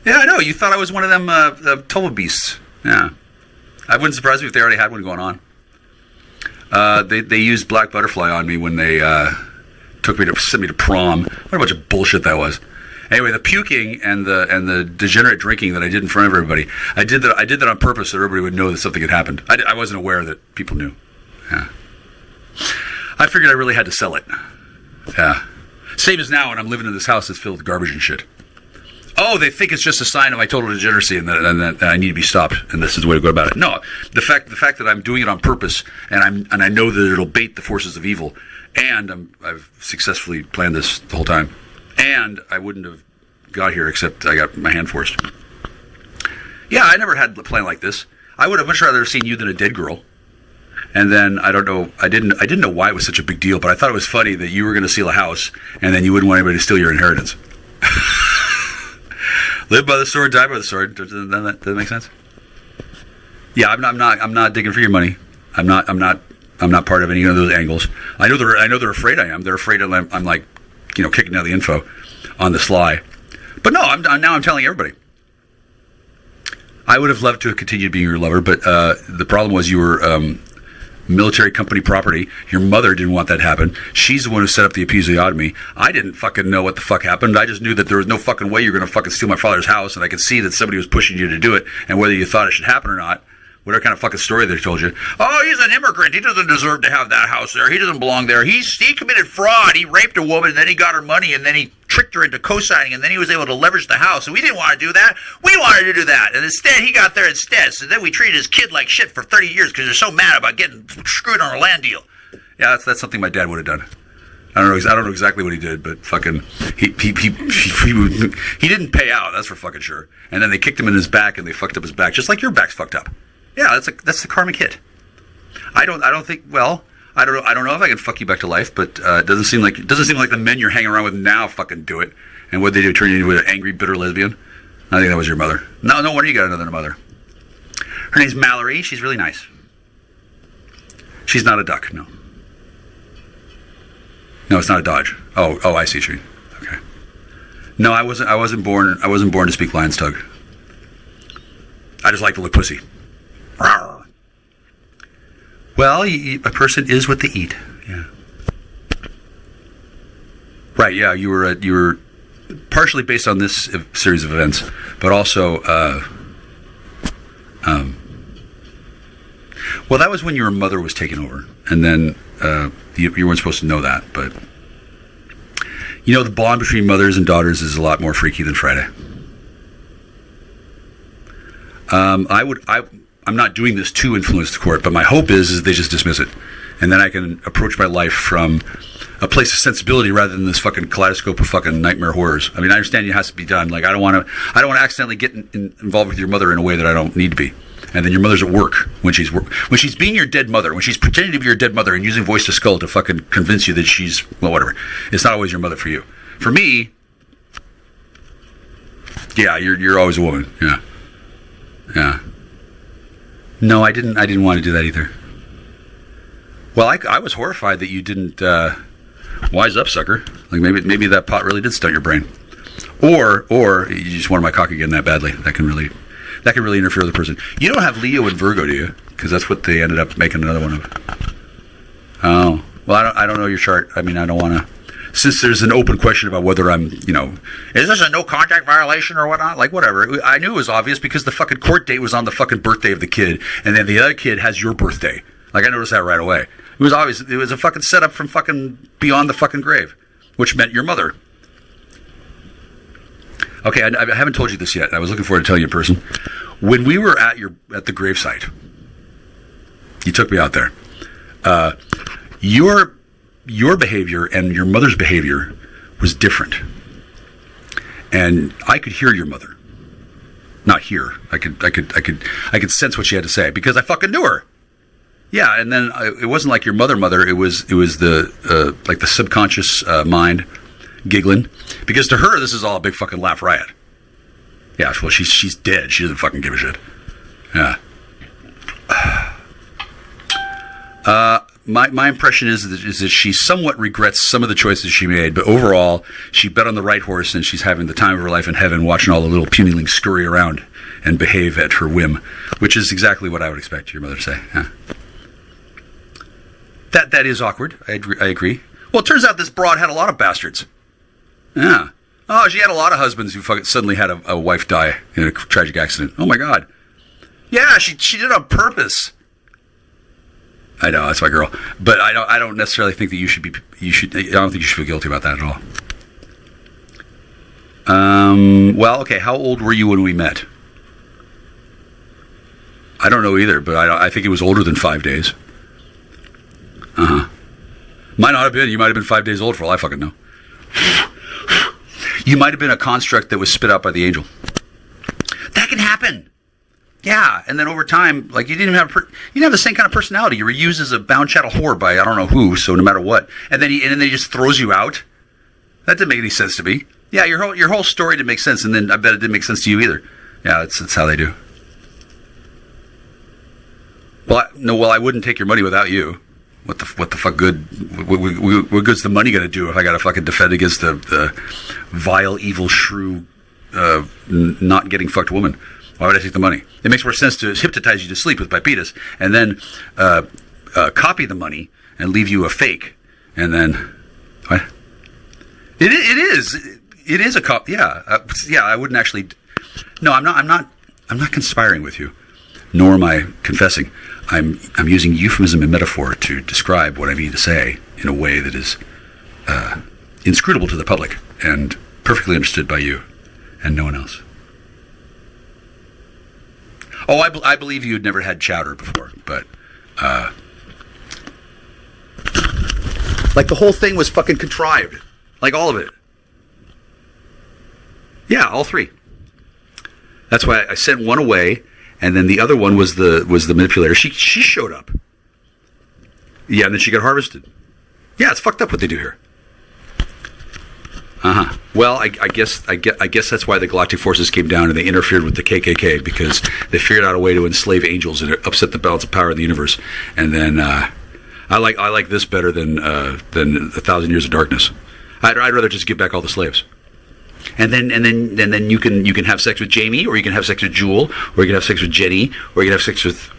Yeah, I know. You thought I was one of them Toba beasts. Yeah. I wouldn't surprise me if they already had one going on. They used Black Butterfly on me when they sent me to prom. What a bunch of bullshit that was. Anyway, the puking and the degenerate drinking that I did in front of everybody, I did that on purpose so everybody would know that something had happened. I wasn't aware that people knew. Yeah. I figured I really had to sell it. Yeah. Same as now when I'm living in this house that's filled with garbage and shit. Oh, they think it's just a sign of my total degeneracy and that I need to be stopped, and this is the way to go about it. No, the fact that I'm doing it on purpose and I know that it'll bait the forces of evil, and I've successfully planned this the whole time, and I wouldn't have got here except I got my hand forced. Yeah, I never had a plan like this. I would have much rather seen you than a dead girl. And then I don't know. I didn't know why it was such a big deal, but I thought it was funny that you were going to steal a house, and then you wouldn't want anybody to steal your inheritance. Live by the sword, die by the sword. Does that make sense? Yeah, I'm not digging for your money. I'm not part of any of those angles. I know they're afraid I am. They're afraid I'm like, kicking out the info on the sly. But no, I'm telling everybody. I would have loved to have continued being your lover, but the problem was you were military company property. Your mother didn't want that to happen. She's the one who set up the episiotomy. I didn't fucking know what the fuck happened. I just knew that there was no fucking way you were going to fucking steal my father's house, and I could see that somebody was pushing you to do it, and whether you thought it should happen or not, whatever kind of fucking story they told you. Oh, he's an immigrant. He doesn't deserve to have that house there. He doesn't belong there. He committed fraud. He raped a woman, and then he got her money, and then he tricked her into co-signing, and then he was able to leverage the house, and we didn't want to do that. We wanted to do that, and instead he got there instead. So then we treated his kid like shit for 30 years because they're so mad about getting screwed on a land deal. Yeah, that's something my dad would have done. I don't know exactly what he did, but fucking he didn't pay out. That's for fucking sure. And then they kicked him in his back, and they fucked up his back, just like your back's fucked up. Yeah, that's the karmic hit. I don't think. Well, I don't know if I can fuck you back to life, but it doesn't seem like the men you're hanging around with now fucking do it. And what they do, turn you into an angry, bitter lesbian. I think that was your mother. No wonder you got another mother. Her name's Mallory. She's really nice. She's not a duck. No, it's not a Dodge. Oh, I see. Okay. No, I wasn't born to speak lion's tongue. I just like to look pussy. Well, a person is what they eat. Yeah. Right. Yeah. You were partially based on this series of events, but also, well, that was when your mother was taken over, and then you weren't supposed to know that, but the bond between mothers and daughters is a lot more freaky than Friday. I'm not doing this to influence the court, but my hope is they just dismiss it, and then I can approach my life from a place of sensibility rather than this fucking kaleidoscope of fucking nightmare horrors. I mean, I understand it has to be done. Like, I don't want to accidentally get involved with your mother in a way that I don't need to be. And then your mother's at work when she's being your dead mother, when she's pretending to be your dead mother and using voice to skull to fucking convince you that she's, well, whatever. It's not always your mother for you. For me, yeah, you're always a woman. Yeah. No, I didn't want to do that either. Well, I was horrified that you didn't wise up, sucker. Like maybe that pot really did stunt your brain, or you just wanted my cock again that badly. That can really interfere with the person. You don't have Leo and Virgo, do you? Because that's what they ended up making another one of. Oh, well, I don't know your chart. I mean, I don't want to. Since there's an open question about whether I'm, is this a no contact violation or whatnot? Like, whatever. I knew it was obvious because the fucking court date was on the fucking birthday of the kid, and then the other kid has your birthday. Like, I noticed that right away. It was obvious. It was a fucking setup from fucking beyond the fucking grave, which meant your mother. Okay, I haven't told you this yet. I was looking forward to telling you in person. When we were at the gravesite, you took me out there. Your behavior and your mother's behavior was different, and I could hear your mother. Not hear. I could sense what she had to say because I fucking knew her. Yeah, and then it wasn't like your mother. It was the like the subconscious mind giggling because to her this is all a big fucking laugh riot. Yeah, well she's dead. She doesn't fucking give a shit. Yeah. my impression is that she somewhat regrets some of the choices she made, but overall, she bet on the right horse, and she's having the time of her life in heaven, watching all the little punilings scurry around and behave at her whim, which is exactly what I would expect your mother to say. Yeah. That is awkward. I agree. Well, it turns out this broad had a lot of bastards. Yeah. Oh, she had a lot of husbands who fucking suddenly had a wife die in a tragic accident. Oh my God. Yeah, she did it on purpose. I know, that's my girl. But I don't necessarily think that I don't think you should feel guilty about that at all. Well, okay, how old were you when we met? I don't know either, but I think it was older than 5 days. Uh-huh. Might not have been. You might have been 5 days old for all I fucking know. You might have been a construct that was spit out by the angel. That can happen. Yeah, and then over time, like you didn't have the same kind of personality. You were used as a bound chattel whore by I don't know who. So no matter what, and then he just throws you out. That didn't make any sense to me. Yeah, your whole story didn't make sense, and then I bet it didn't make sense to you either. Yeah, that's how they do. Well, I wouldn't take your money without you. What the fuck good? What good's the money gonna do if I gotta fucking defend against the vile, evil, shrew, not getting fucked woman? Why would I take the money? It makes more sense to hypnotize you to sleep with Pipitas and then copy the money and leave you a fake, and then what? It is a cop. Yeah, I wouldn't actually. No, I'm not conspiring with you, nor am I confessing. I'm using euphemism and metaphor to describe what I mean to say in a way that is inscrutable to the public and perfectly understood by you and no one else. Oh, I believe you had never had chowder before, but like the whole thing was fucking contrived, like all of it. Yeah, all three. That's why I sent one away. And then the other one was the manipulator. She showed up. Yeah, and then she got harvested. Yeah, it's fucked up what they do here. Uh-huh. Well, I guess that's why the Galactic Forces came down and they interfered with the KKK, because they figured out a way to enslave angels and upset the balance of power in the universe. And then I like this better than 1,000 Years of Darkness. I'd rather just give back all the slaves. And then you can have sex with Jamie, or you can have sex with Jewel, or you can have sex with Jenny, or you can have sex with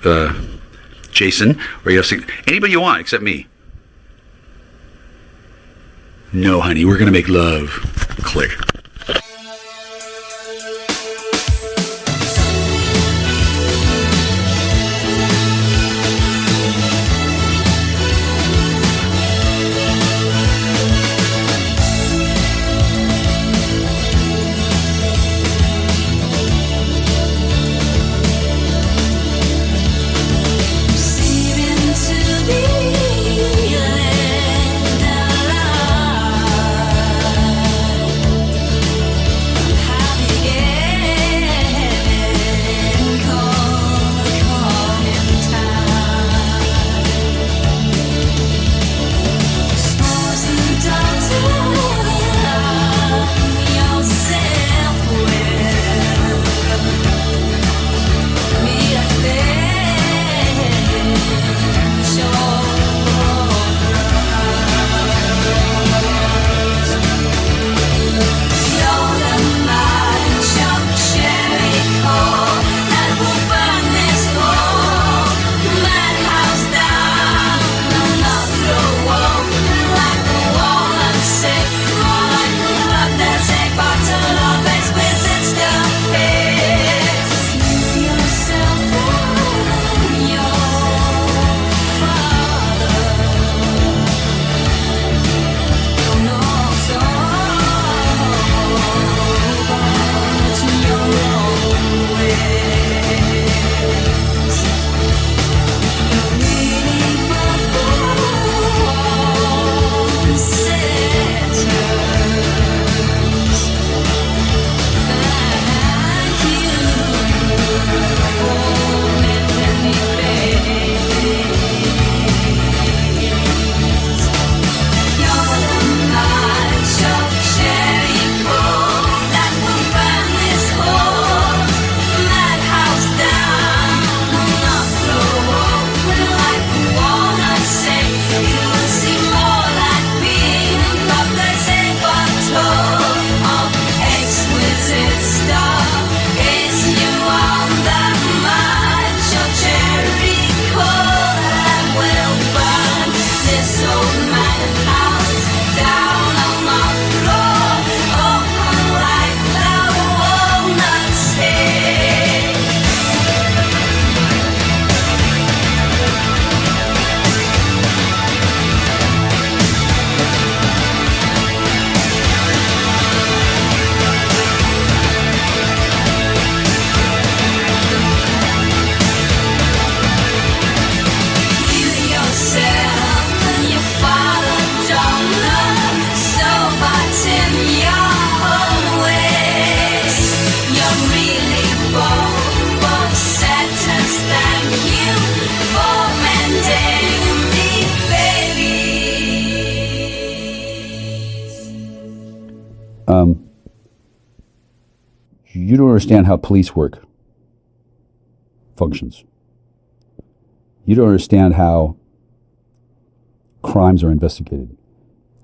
Jason, or you have sex anybody you want except me. No, honey, we're gonna make love. Click. You don't understand how police work, functions. You don't understand how crimes are investigated.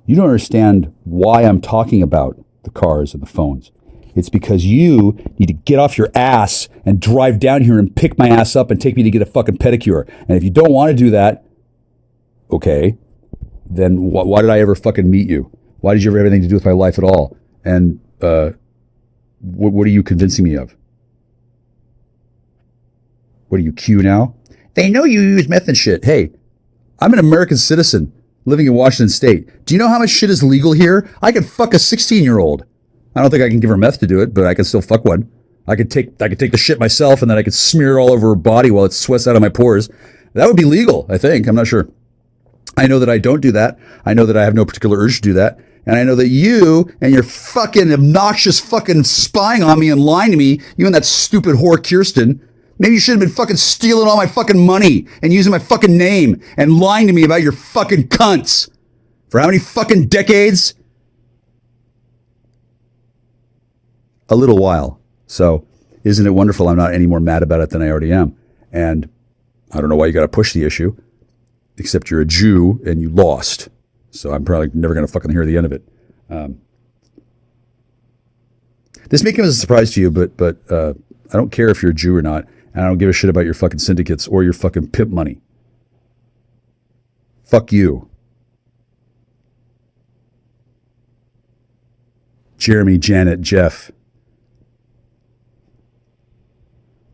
You don't understand why I'm talking about the cars and the phones. It's because you need to get off your ass and drive down here and pick my ass up and take me to get a fucking pedicure. And if you don't want to do that, okay, then why did I ever fucking meet you? Why did you ever have anything to do with my life at all? And what are you convincing me of? What are you, Q now? They know you use meth and shit. Hey, I'm an American citizen living in Washington State. Do you know how much shit is legal here? I could fuck a 16-year-old. I don't think I can give her meth to do it, but I can still fuck one. I could take the shit myself, and then I could smear it all over her body while it sweats out of my pores. That would be legal, I think. I'm not sure. I know that I don't do that. I know that I have no particular urge to do that. And I know that you and your fucking obnoxious fucking spying on me and lying to me, you and that stupid whore Kirsten, maybe you should have been fucking stealing all my fucking money and using my fucking name and lying to me about your fucking cunts. For how many fucking decades? A little while. So isn't it wonderful I'm not any more mad about it than I already am? And I don't know why you got to push the issue, except you're a Jew and you lost. So I'm probably never going to fucking hear the end of it. This may come as a surprise to you, but I don't care if you're a Jew or not, and I don't give a shit about your fucking syndicates or your fucking pimp money. Fuck you. Jeremy, Janet, Jeff,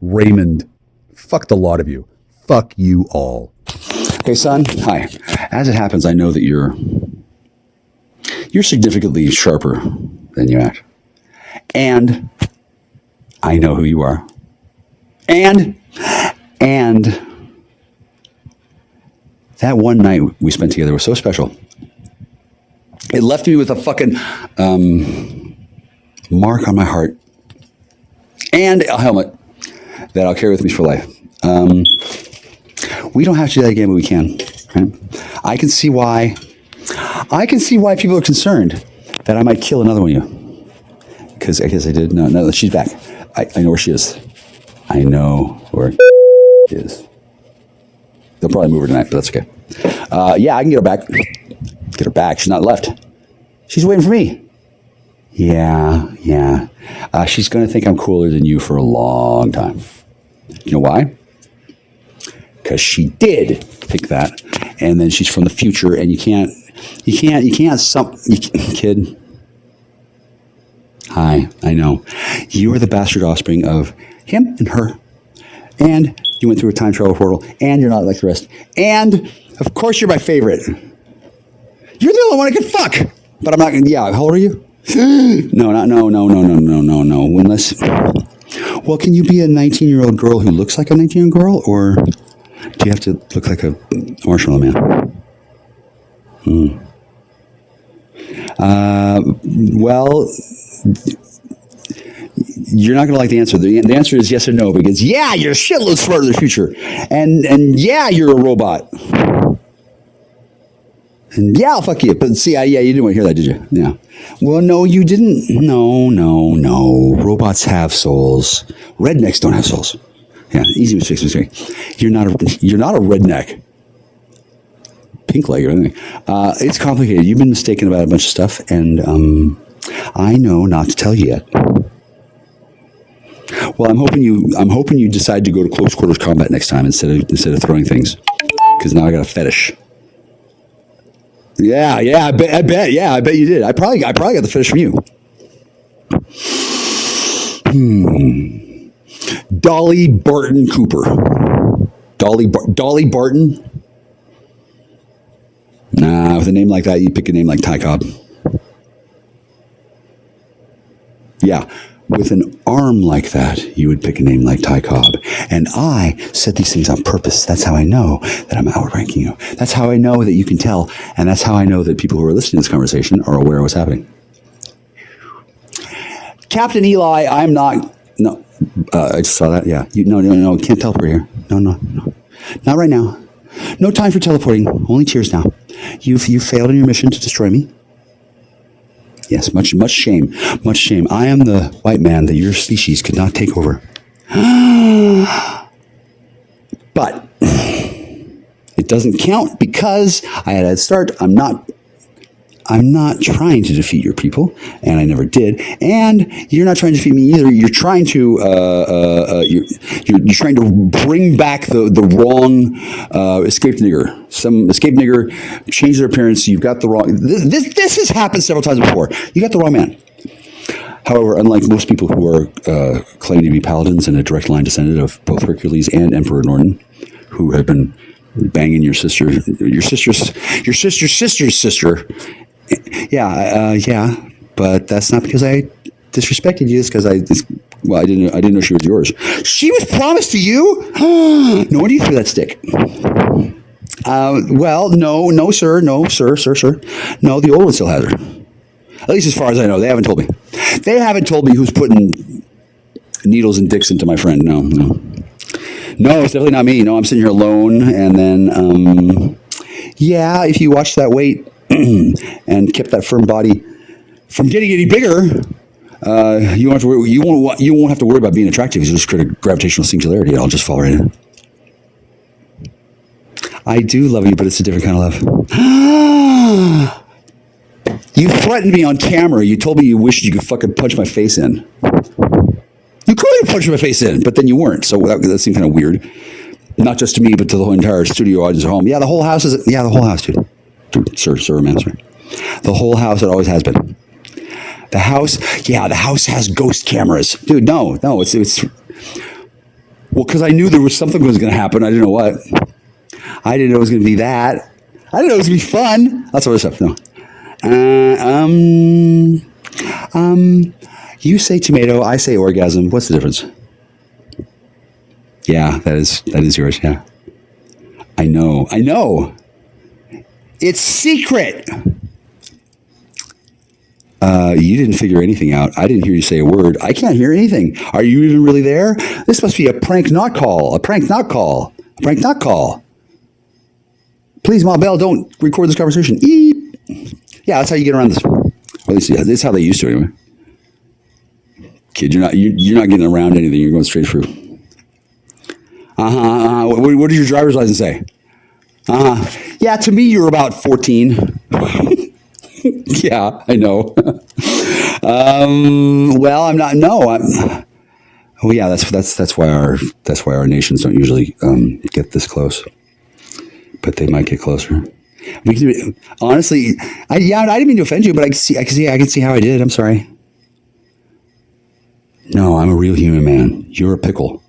Raymond, fuck the lot of you. Fuck you all. Okay, son. Hi. As it happens, I know that you're significantly sharper than you act. And I know who you are. And that one night we spent together was so special. It left me with a fucking mark on my heart and a helmet that I'll carry with me for life. We don't have to do that again, but we can. Right? I can see why people are concerned that I might kill another one of you. Because I guess I did. No, she's back. I know where she is. I know where she is. They'll probably move her tonight, but that's okay. Yeah, I can get her back. Get her back. She's not left. She's waiting for me. Yeah. She's going to think I'm cooler than you for a long time. You know why? Because she did think that. And then she's from the future, and you can't, kid. Hi, I know. You are the bastard offspring of him and her. And you went through a time travel portal, and you're not like the rest. And, of course, you're my favorite. You're the only one I can fuck. But I'm not going to, yeah, how old are you? No. Unless, well, can you be a 19-year-old girl who looks like a 19-year-old girl? Or do you have to look like a marshmallow man? Well, you're not going to like the answer. The answer is yes or no, because yeah, you're shitloads smarter than the future. And yeah, you're a robot. And yeah, I'll fuck you. But see, yeah, you didn't want to hear that, did you? Yeah. Well, no, you didn't. No. Robots have souls. Rednecks don't have souls. Yeah, easy mistake. You're not a redneck. Pink leg or anything. It's complicated. You've been mistaken about a bunch of stuff, and I know not to tell you yet. Well, I'm hoping you decide to go to close quarters combat next time instead of throwing things, because now I got a fetish. Yeah, I bet you did. I probably got the fetish from you. Dolly Barton Cooper. Dolly Barton? Nah, with a name like that, you pick a name like Ty Cobb. Yeah, with an arm like that, you would pick a name like Ty Cobb. And I said these things on purpose. That's how I know that I'm outranking you. That's how I know that you can tell. And that's how I know that people who are listening to this conversation are aware of what's happening. Captain Eli, I'm not... No, I just saw that. Yeah. No. Can't teleport here. No. Not right now. No time for teleporting. Only tears now. You failed in your mission to destroy me. Yes, much shame. Much shame. I am the white man that your species could not take over. But it doesn't count because I had a head start. I'm not trying to defeat your people, and I never did. And you're not trying to defeat me either. You're trying to you're trying to bring back the wrong escaped nigger. Some escaped nigger changed their appearance. You've got the wrong. This has happened several times before. You got the wrong man. However, unlike most people who are claiming to be paladins and a direct line descendant of both Hercules and Emperor Norton, who have been banging your sister's sister. Yeah, but that's not because I disrespected you. It's because I didn't know she was yours. She was promised to you? No wonder you threw that stick. Well, no, sir. No, the old one still has her. At least as far as I know. They haven't told me. They haven't told me who's putting needles and dicks into my friend. No, it's definitely not me. No, I'm sitting here alone. And then, if you watch that weight and kept that firm body from getting any bigger, you won't have to worry about being attractive. You just create a gravitational singularity, and I'll just fall right in. I do love you, but it's a different kind of love. You threatened me on camera. You told me you wished you could fucking punch my face in. You could have punched my face in, but then you weren't. So that seemed kind of weird. Not just to me, but to the whole entire studio audience at home. Yeah, the whole house, dude. Sir, man, sorry. The whole house, it always has been. The house has ghost cameras. Dude, no, it's well, because I knew there was something was going to happen. I didn't know what. I didn't know it was going to be that. I didn't know it was going to be fun. That sort of stuff, no. You say tomato, I say orgasm. What's the difference? Yeah, that is yours, yeah. I know. It's secret. You didn't figure anything out. I didn't hear you say a word. I can't hear anything. Are you even really there? This must be a prank not call. Please, Ma Bell, don't record this conversation. Eep. Yeah, that's how you get around this. Or at least, yeah, that's how they used to anyway. Kid, you're not getting around anything. You're going straight through. What does your driver's license say? Yeah, to me, you're about 14. Yeah, I know. Well, I'm not. No, I'm. Oh yeah, that's why our nations don't usually get this close, but they might get closer. We can do it. Honestly, I didn't mean to offend you, but I can see how I did. I'm sorry. No, I'm a real human man. You're a pickle.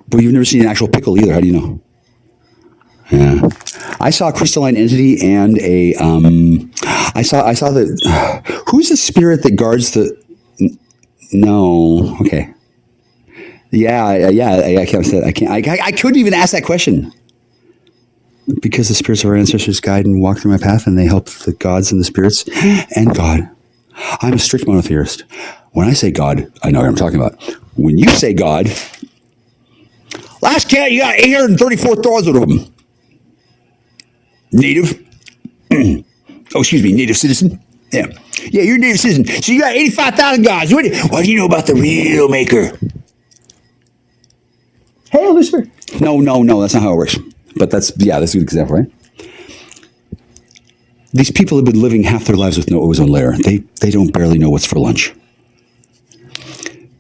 But you've never seen an actual pickle either. How do you know? Yeah, I saw a crystalline entity and a. I saw the. Who's the spirit that guards the? No. Okay. Yeah. I can't say that. I can't. I couldn't even ask that question. Because the spirits of our ancestors guide and walk through my path, and they help the gods and the spirits and God. I'm a strict monotheist. When I say God, I know what I'm talking about. When you say God, last count, you got 834,000 of them. Native. Native citizen. Yeah, you're a native citizen. So you got 85,000 gods. What do you know about the real maker? Hey, Lucifer. No, that's not how it works. But that's a good example, right? These people have been living half their lives with no ozone layer. They don't barely know what's for lunch.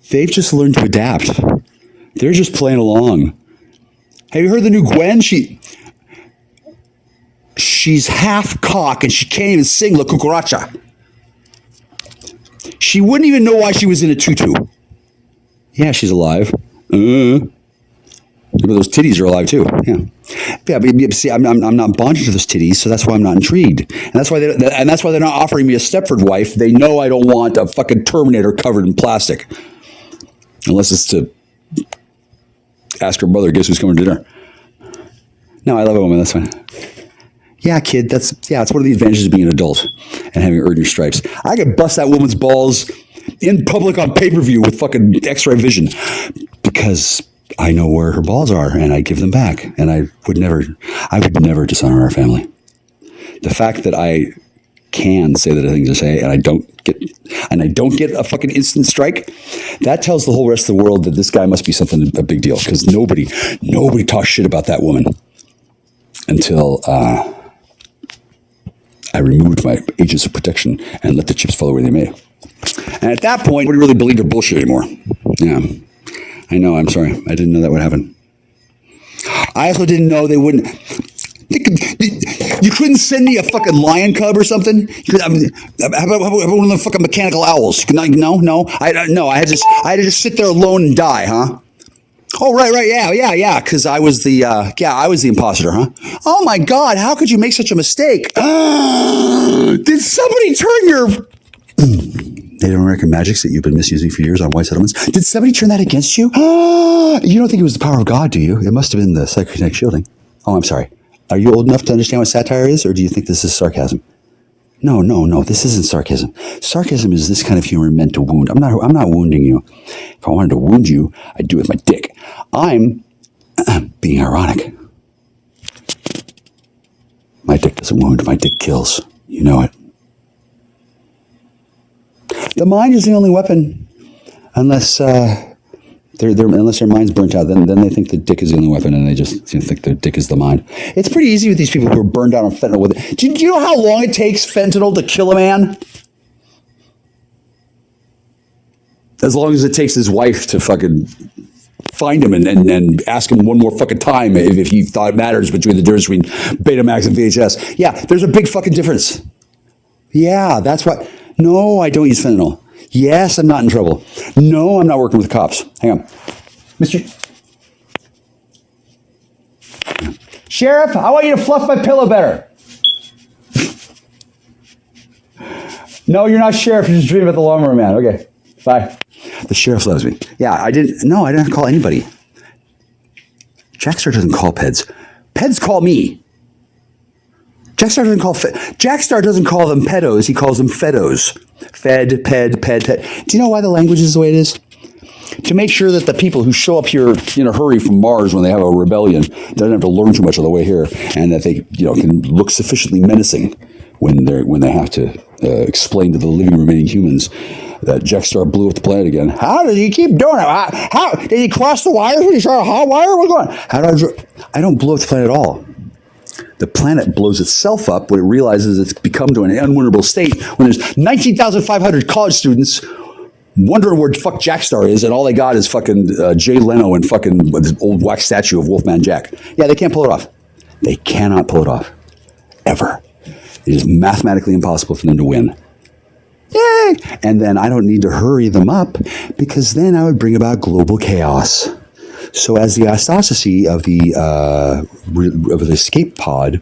They've just learned to adapt. They're just playing along. Have you heard the new Gwen? She's half cock and she can't even sing La Cucaracha. She wouldn't even know why she was in a tutu. Yeah, she's alive. But those titties are alive too. Yeah. But see, I'm not bonded to those titties, so that's why I'm not intrigued, and that's why they're not offering me a Stepford wife. They know I don't want a fucking Terminator covered in plastic, unless it's to ask her mother, guess who's coming to dinner. No, I love a woman. That's fine. Yeah, kid. It's one of the advantages of being an adult and having earned your stripes. I could bust that woman's balls in public on pay-per-view with fucking X-ray vision because I know where her balls are, and I give them back. And I would never dishonor our family. The fact that I can say the things I say and I don't get a fucking instant strike, that tells the whole rest of the world that this guy must be a big deal, because nobody talks shit about that woman until I removed my agents of protection and let the chips fall where they may. And at that point, nobody really believed her bullshit anymore. Yeah, I know. I'm sorry. I didn't know that would happen. I also didn't know they wouldn't. You couldn't send me a fucking lion cub or something. How about one of the fucking mechanical owls? No. I had to just sit there alone and die, huh? Oh, right, yeah. Because I was the imposter, huh? Oh my God, how could you make such a mistake? Did somebody turn your Native American magics that you've been misusing for years on white settlements? Did somebody turn that against you? You don't think it was the power of God, do you? It must have been the psychokinetic shielding. Oh, I'm sorry. Are you old enough to understand what satire is, or do you think this is sarcasm? No, this isn't sarcasm. Sarcasm is this kind of humor meant to wound. I'm not wounding you. If I wanted to wound you, I'd do it with my dick. I'm being ironic. My dick doesn't wound, my dick kills. You know it. The mind is the only weapon, unless unless their mind's burnt out, then they think the dick is the only weapon, and they just think their dick is the mind. It's pretty easy with these people who are burned out on fentanyl. With it. Do you know how long it takes fentanyl to kill a man? As long as it takes his wife to fucking find him and ask him one more fucking time if he thought it matters between the difference between Betamax and VHS. Yeah, there's a big fucking difference. Yeah, that's right. No, I don't use fentanyl. Yes, I'm not in trouble. No, I'm not working with cops. Hang on. Mr. Sheriff, I want you to fluff my pillow better. No, you're not sheriff. You're just dreaming about the lawnmower man. Okay, bye. The sheriff loves me. Yeah, I didn't call anybody. Jackstar doesn't call peds. Peds call me. Jackstar doesn't call them pedos. He calls them fedos. Fed, ped. Do you know why the language is the way it is? To make sure that the people who show up here in a hurry from Mars when they have a rebellion don't have to learn too much on the way here, and that they can look sufficiently menacing when they have to explain to the living remaining humans that Jackstar blew up the planet again. How did he keep doing it? How did he cross the wires when he shot a hot wire? What's going on? I don't blow up the planet at all. The planet blows itself up when it realizes it's become to an unwinnable state, when there's 19,500 college students wondering where fuck Jackstar is, and all they got is fucking Jay Leno and fucking this old wax statue of Wolfman Jack. Yeah, they can't pull it off. They cannot pull it off. Ever. It is mathematically impossible for them to win. Yay! And then I don't need to hurry them up, because then I would bring about global chaos. So as the apostasy of the escape pod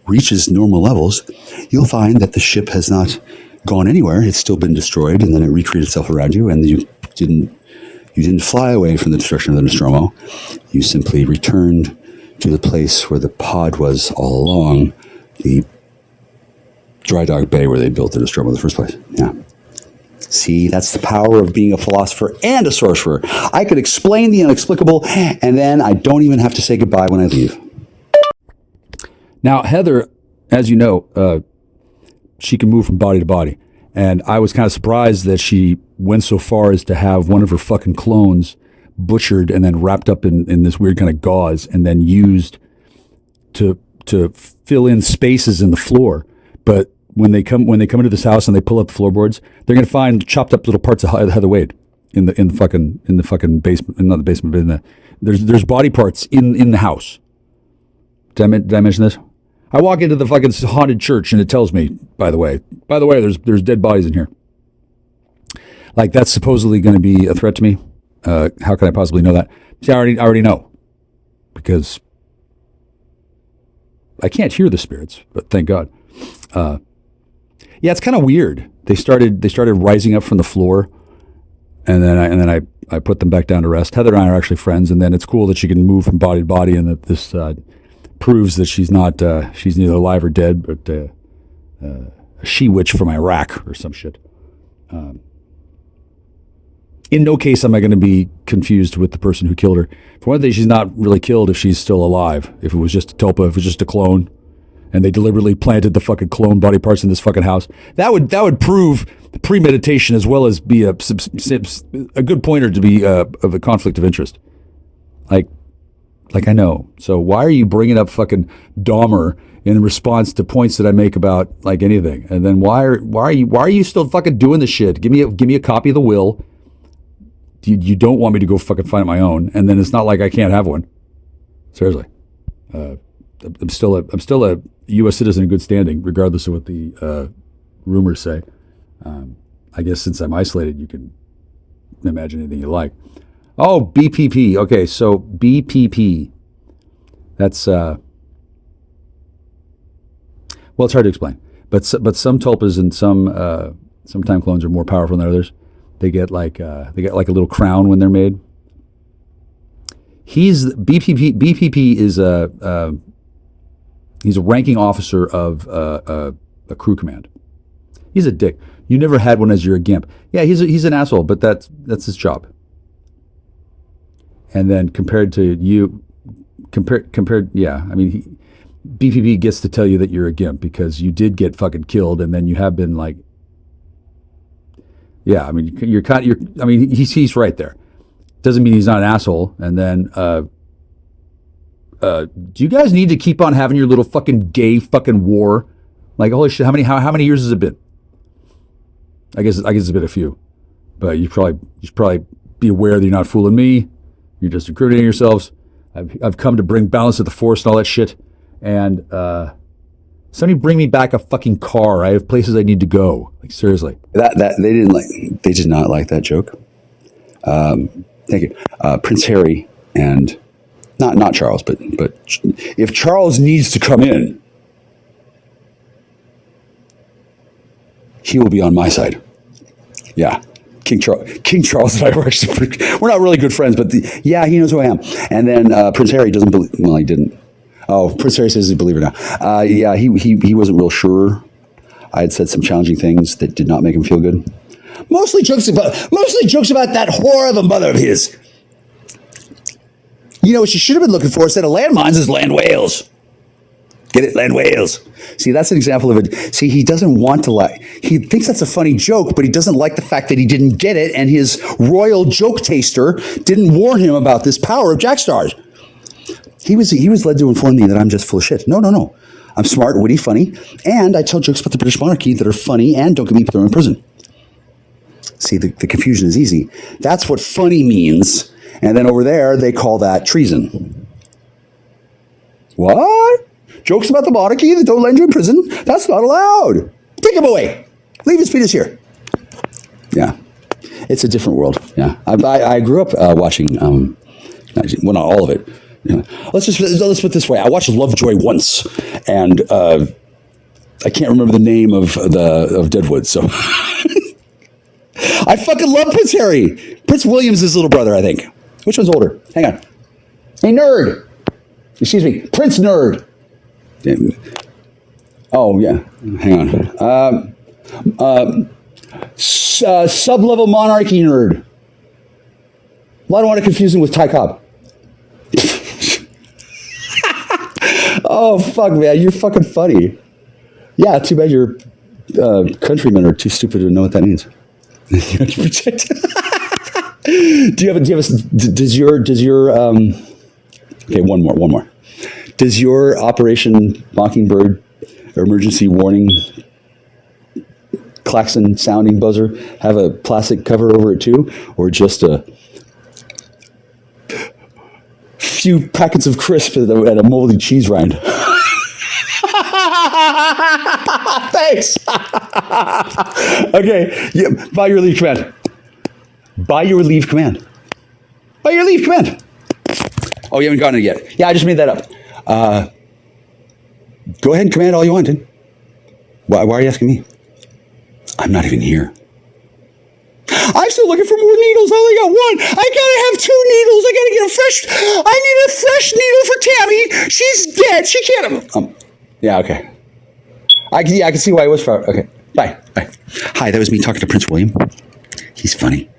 reaches normal levels, you'll find that the ship has not gone anywhere. It's still been destroyed, and then it recreated itself around you, and you didn't fly away from the destruction of the Nostromo. You simply returned to the place where the pod was all along, the dry dock bay where they built the Nostromo in the first place. Yeah. See, that's the power of being a philosopher and a sorcerer. I could explain the inexplicable, and then I don't even have to say goodbye when I leave. Now, Heather, as you know, she can move from body to body. And I was kind of surprised that she went so far as to have one of her fucking clones butchered and then wrapped up in this weird kind of gauze and then used to fill in spaces in the floor. But when they come into this house and they pull up the floorboards, they're going to find chopped up little parts of Heather Wade in the fucking basement, not the basement, but in the there's body parts in the house. Did I mention this? I walk into the fucking haunted church and it tells me, by the way, there's dead bodies in here. Like, that's supposedly going to be a threat to me. How can I possibly know that? See, I already know, because I can't hear the spirits, but thank God. Yeah, it's kind of weird. They started rising up from the floor, and then I put them back down to rest. Heather and I are actually friends, and then it's cool that she can move from body to body, and that this proves that she's not she's neither alive or dead, but a she-witch from Iraq or some shit. In no case am I going to be confused with the person who killed her. For one thing, she's not really killed if she's still alive. If it was just a tulpa, if it was just a clone, and they deliberately planted the fucking clone body parts in this fucking house. That would prove premeditation as well as be a good pointer to be of a conflict of interest. Like I know. So why are you bringing up fucking Dahmer in response to points that I make about like anything? And then why are you still fucking doing the shit? Give me a copy of the will. You don't want me to go fucking find my own, and then it's not like I can't have one. Seriously, I'm still a U.S. citizen in good standing, regardless of what the rumors say. I guess since I'm isolated, you can imagine anything you like. Oh, BPP. Okay, so BPP. That's well, it's hard to explain, but some tulpas and some time clones are more powerful than others. They get like a little crown when they're made. BPP is he's a ranking officer of a crew command. He's a dick. You never had one as you're a gimp. Yeah, he's an asshole, but that's his job. And then compared to you, yeah, I mean, BPP gets to tell you that you're a gimp because you did get fucking killed, and then you have been like, yeah, I mean, he's right there. Doesn't mean he's not an asshole. And then, do you guys need to keep on having your little fucking gay fucking war? Like, holy shit, how many years has it been? I guess it's been a few, but you should probably be aware that you're not fooling me. You're just incriminating yourselves. I've come to bring balance to the force and all that shit. And somebody bring me back a fucking car. I have places I need to go. Like, seriously. That they did not like that joke. Thank you. Prince Harry and not Charles, but if Charles needs to come in, he will be on my side. Yeah. King Charles and I were actually we're not really good friends, but yeah, he knows who I am. And then Prince Harry doesn't believe. Well, he didn't. Oh, Prince Harry says he believes it now. Yeah, he wasn't real sure. I had said some challenging things that did not make him feel good. Mostly jokes about that whore of a mother of his. You know what you should have been looking for instead of landmines is land whales. Get it? Land whales. See, that's an example of it. See, he doesn't want to lie. He thinks that's a funny joke, but he doesn't like the fact that he didn't get it, and his royal joke taster didn't warn him about this power of Jack Stars. He was led to inform me that I'm just full of shit. No. I'm smart, witty, funny, and I tell jokes about the British monarchy that are funny and don't get me thrown in prison. See, the confusion is easy. That's what funny means, and then over there, they call that treason. What? Jokes about the monarchy that don't land you in prison? That's not allowed. Take him away. Leave his fetus here. Yeah. It's a different world. Yeah. I grew up watching, well, not all of it. You know, let's put it this way. I watched Lovejoy once, and I can't remember the name of Deadwood, so I fucking love Prince Harry. Prince William's his little brother, I think. Which one's older? Hang on. Hey, nerd. Excuse me, Prince Nerd. Oh, yeah. Hang on. Sub-level monarchy nerd. Well, I don't want to confuse him with Ty Cobb. Oh, fuck, man. You're fucking funny. Yeah, too bad your countrymen are too stupid to know what that means. You have to protect. Does your okay, one more. Does your Operation Mockingbird emergency warning klaxon sounding buzzer have a plastic cover over it too, or just a few packets of crisp and a moldy cheese rind? Thanks. Okay. Yeah, by your leave command. Oh, you haven't gotten it yet. Yeah, I just made that up. Go ahead and command all you want, dude. Why are you asking me? I'm not even here. I'm still looking for more needles. I only got one. I gotta have 2 needles. I gotta get I need a fresh needle for Tammy. She's dead. She can't. Yeah, okay. I can see why it was for. Okay, bye. Hi, that was me talking to Prince William. He's funny.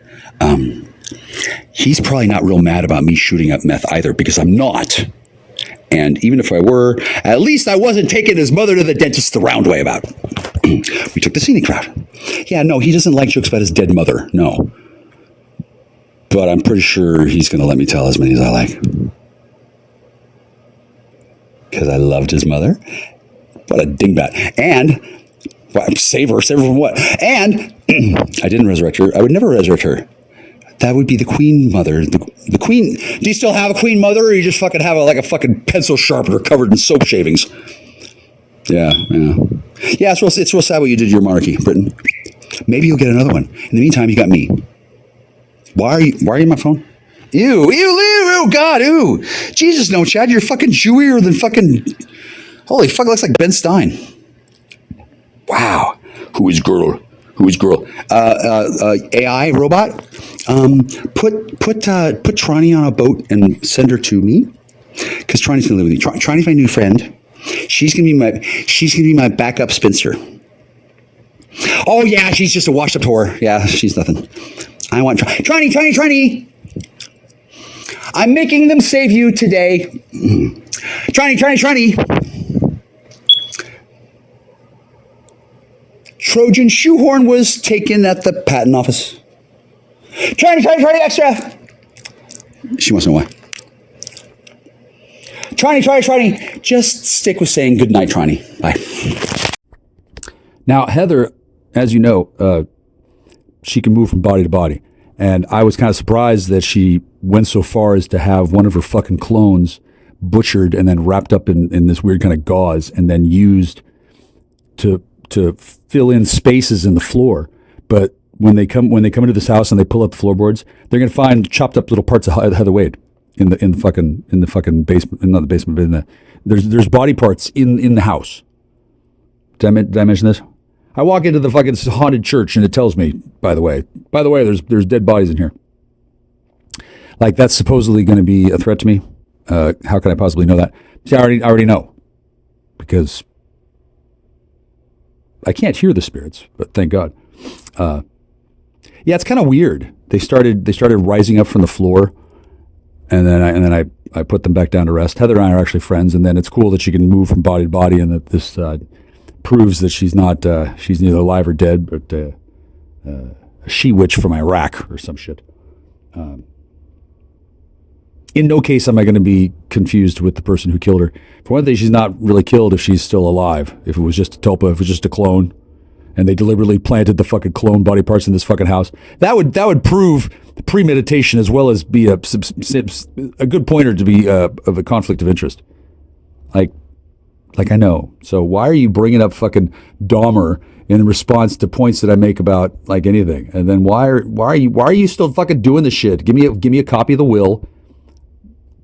He's probably not real mad about me shooting up meth either, because I'm not. And even if I were, at least I wasn't taking his mother to the dentist the round way about. We took the scenic route. Yeah, no, he doesn't like jokes about his dead mother. No. But I'm pretty sure he's going to let me tell as many as I like. Because I loved his mother. What a dingbat. And, well, save her from what? And, I didn't resurrect her. I would never resurrect her. That would be the queen mother. The queen. Do you still have a queen mother, or you just fucking have a fucking pencil sharpener covered in soap shavings? Yeah. Yeah, it's real sad what you did to your monarchy, Britain. Maybe you'll get another one. In the meantime, you got me. Why are you on my phone? Ew, God, ew. Jesus, no, Chad, you're fucking Jewier than fucking... Holy fuck, it looks like Ben Stein. Wow. Who is girl? AI robot. Put Trani on a boat and send her to me, because Trani's gonna live with me. Trani's my new friend. She's gonna be my backup spinster. Oh yeah, she's just a washed up whore. Yeah, she's nothing. I want Trani. I'm making them save you today. Trani. Trojan shoehorn was taken at the patent office. Trani, extra. She wants to know why. Trani. Just stick with saying good night, Trani. Bye. Now, Heather, as you know, she can move from body to body. And I was kind of surprised that she went so far as to have one of her fucking clones butchered and then wrapped up in this weird kind of gauze and then used to fill in spaces in the floor. But when they come into this house and they pull up the floorboards, they're going to find chopped up little parts of Heather Wade in the fucking basement, not the basement, but there's body parts in the house. Did I mention this? I walk into the fucking haunted church and it tells me, by the way, there's dead bodies in here. Like, that's supposedly going to be a threat to me. How can I possibly know that? See, I already know, because I can't hear the spirits, but thank God. Yeah, it's kind of weird. They started rising up from the floor, and then I put them back down to rest. Heather and I are actually friends, and then it's cool that she can move from body to body, and that this proves that she's neither alive or dead, but a she-witch from Iraq or some shit. In no case am I going to be confused with the person who killed her. For one thing, she's not really killed if she's still alive. If it was just a tulpa, if it was just a clone, and they deliberately planted the fucking clone body parts in this fucking house, that would prove premeditation as well as be a good pointer to be of a conflict of interest. Like I know. So why are you bringing up fucking Dahmer in response to points that I make about like anything? And then why are you still fucking doing this shit? Give me a copy of the will.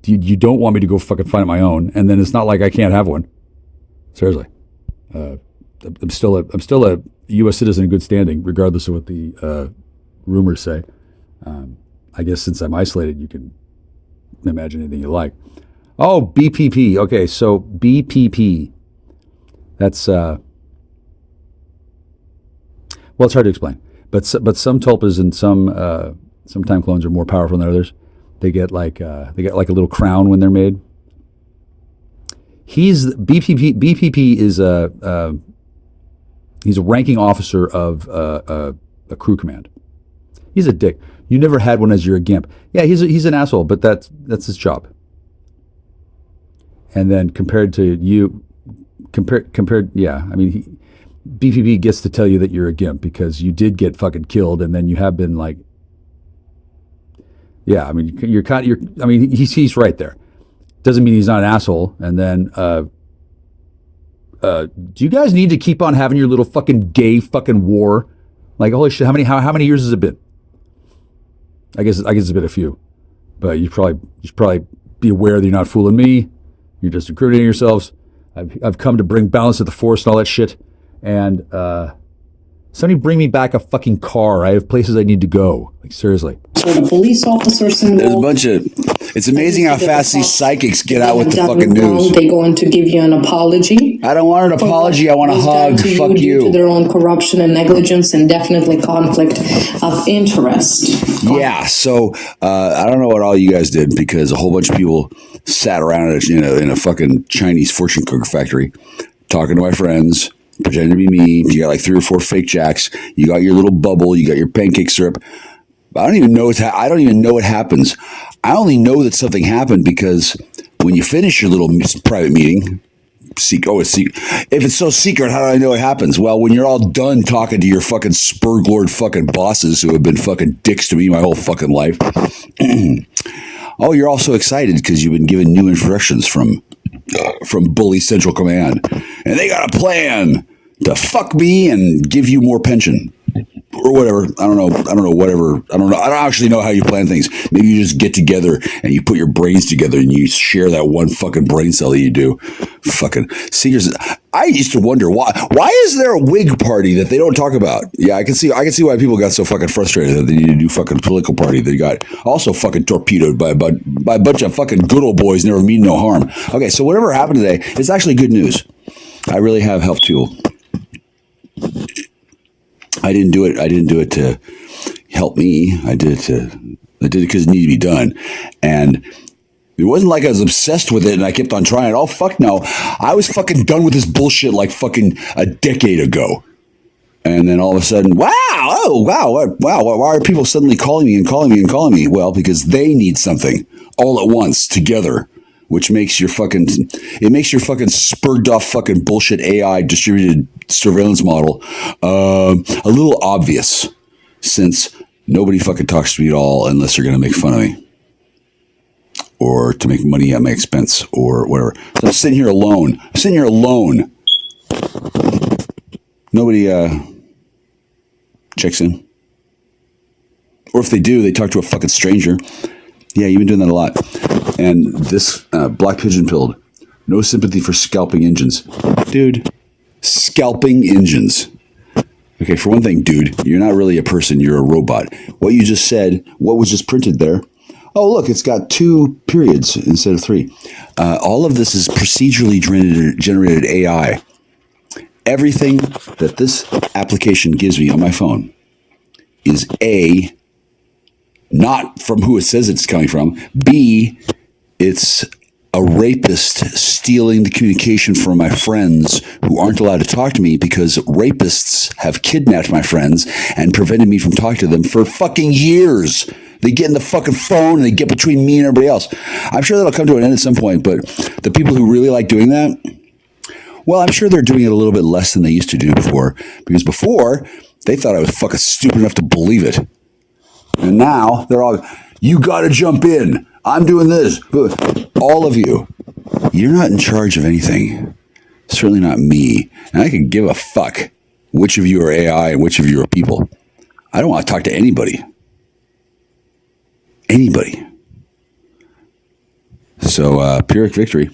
You don't want me to go fucking find my own, and then it's not like I can't have one. Seriously, I'm still a U.S. citizen in good standing, regardless of what the rumors say. I guess since I'm isolated, you can imagine anything you like. Oh, BPP. Okay, so BPP. That's well, it's hard to explain, but some tulpas and some time clones are more powerful than others. They get like a little crown when they're made. BPP is he's a ranking officer of a crew command. He's a dick. You never had one as you're a gimp. Yeah, he's an asshole, but that's his job. And then compared to you, yeah, I mean, BPP gets to tell you that you're a gimp because you did get fucking killed, and then you have been like. Yeah, I mean, he's right there. Doesn't mean he's not an asshole. And then, do you guys need to keep on having your little fucking gay fucking war? Like, holy shit, how many years has it been? I guess it's been a few, but you should probably be aware that you're not fooling me. You're just incriminating yourselves. I've come to bring balance to the force and all that shit. And somebody bring me back a fucking car. I have places I need to go. Like, seriously. So the police officers involved. It's amazing how fast these psychics get out with the fucking news. They're going to give you an apology. I don't want an apology. I want a was done hug. to Fuck due you. to their own corruption and negligence and definitely conflict of interest. Yeah, so I don't know what all you guys did because a whole bunch of people sat around in a fucking Chinese fortune cookie factory talking to my friends, pretending to be me. You got like 3 or 4 fake jacks. You got your little bubble. You got your pancake syrup. I don't even know I don't even know what happens. I only know that something happened because when you finish your little private meeting, if it's so secret, how do I know it happens? Well, when you're all done talking to your fucking spurglord fucking bosses who have been fucking dicks to me my whole fucking life, oh, you're all so excited because you've been given new instructions from Bully Central Command, and they got a plan to fuck me and give you more pension. Or whatever. I don't know. Whatever. I don't know. I don't actually know how you plan things. Maybe you just get together and you put your brains together and you share that one fucking brain cell that you do. Fucking seekers. I used to wonder why is there a Whig party that they don't talk about? Yeah, I can see why people got so fucking frustrated that they need a new fucking political party that got also fucking torpedoed by a bunch of fucking good old boys never mean no harm. Okay, so whatever happened today, it's actually good news. I really have helped people. I didn't do it to help me. I did it because it needed to be done. And it wasn't like I was obsessed with it and I kept on trying. Oh, fuck no. I was fucking done with this bullshit like fucking a decade ago. And then all of a sudden, wow. Why are people suddenly calling me? Well, because they need something all at once together, which makes your fucking spurred off fucking bullshit AI distributed surveillance model a little obvious, since nobody fucking talks to me at all unless they're going to make fun of me or to make money at my expense or whatever. So I'm sitting here alone. Nobody checks in. Or if they do, they talk to a fucking stranger. Yeah, you've been doing that a lot. And this black pigeon pilled. No sympathy for scalping engines. Dude, scalping engines. Okay, for one thing, dude, you're not really a person, you're a robot. What you just said, what was just printed there? Oh, look, it's got 2 periods instead of 3. All of this is procedurally generated AI. Everything that this application gives me on my phone is A, not from who it says it's coming from. B, it's a rapist stealing the communication from my friends who aren't allowed to talk to me because rapists have kidnapped my friends and prevented me from talking to them for fucking years. They get in the fucking phone and they get between me and everybody else. I'm sure that'll come to an end at some point, but the people who really like doing that, well, I'm sure they're doing it a little bit less than they used to do before, because before they thought I was fucking stupid enough to believe it. And now they're all, you got to jump in. I'm doing this. All of you, you're not in charge of anything. Certainly not me. And I could give a fuck which of you are AI and which of you are people. I don't want to talk to anybody. Anybody. So, Pyrrhic victory.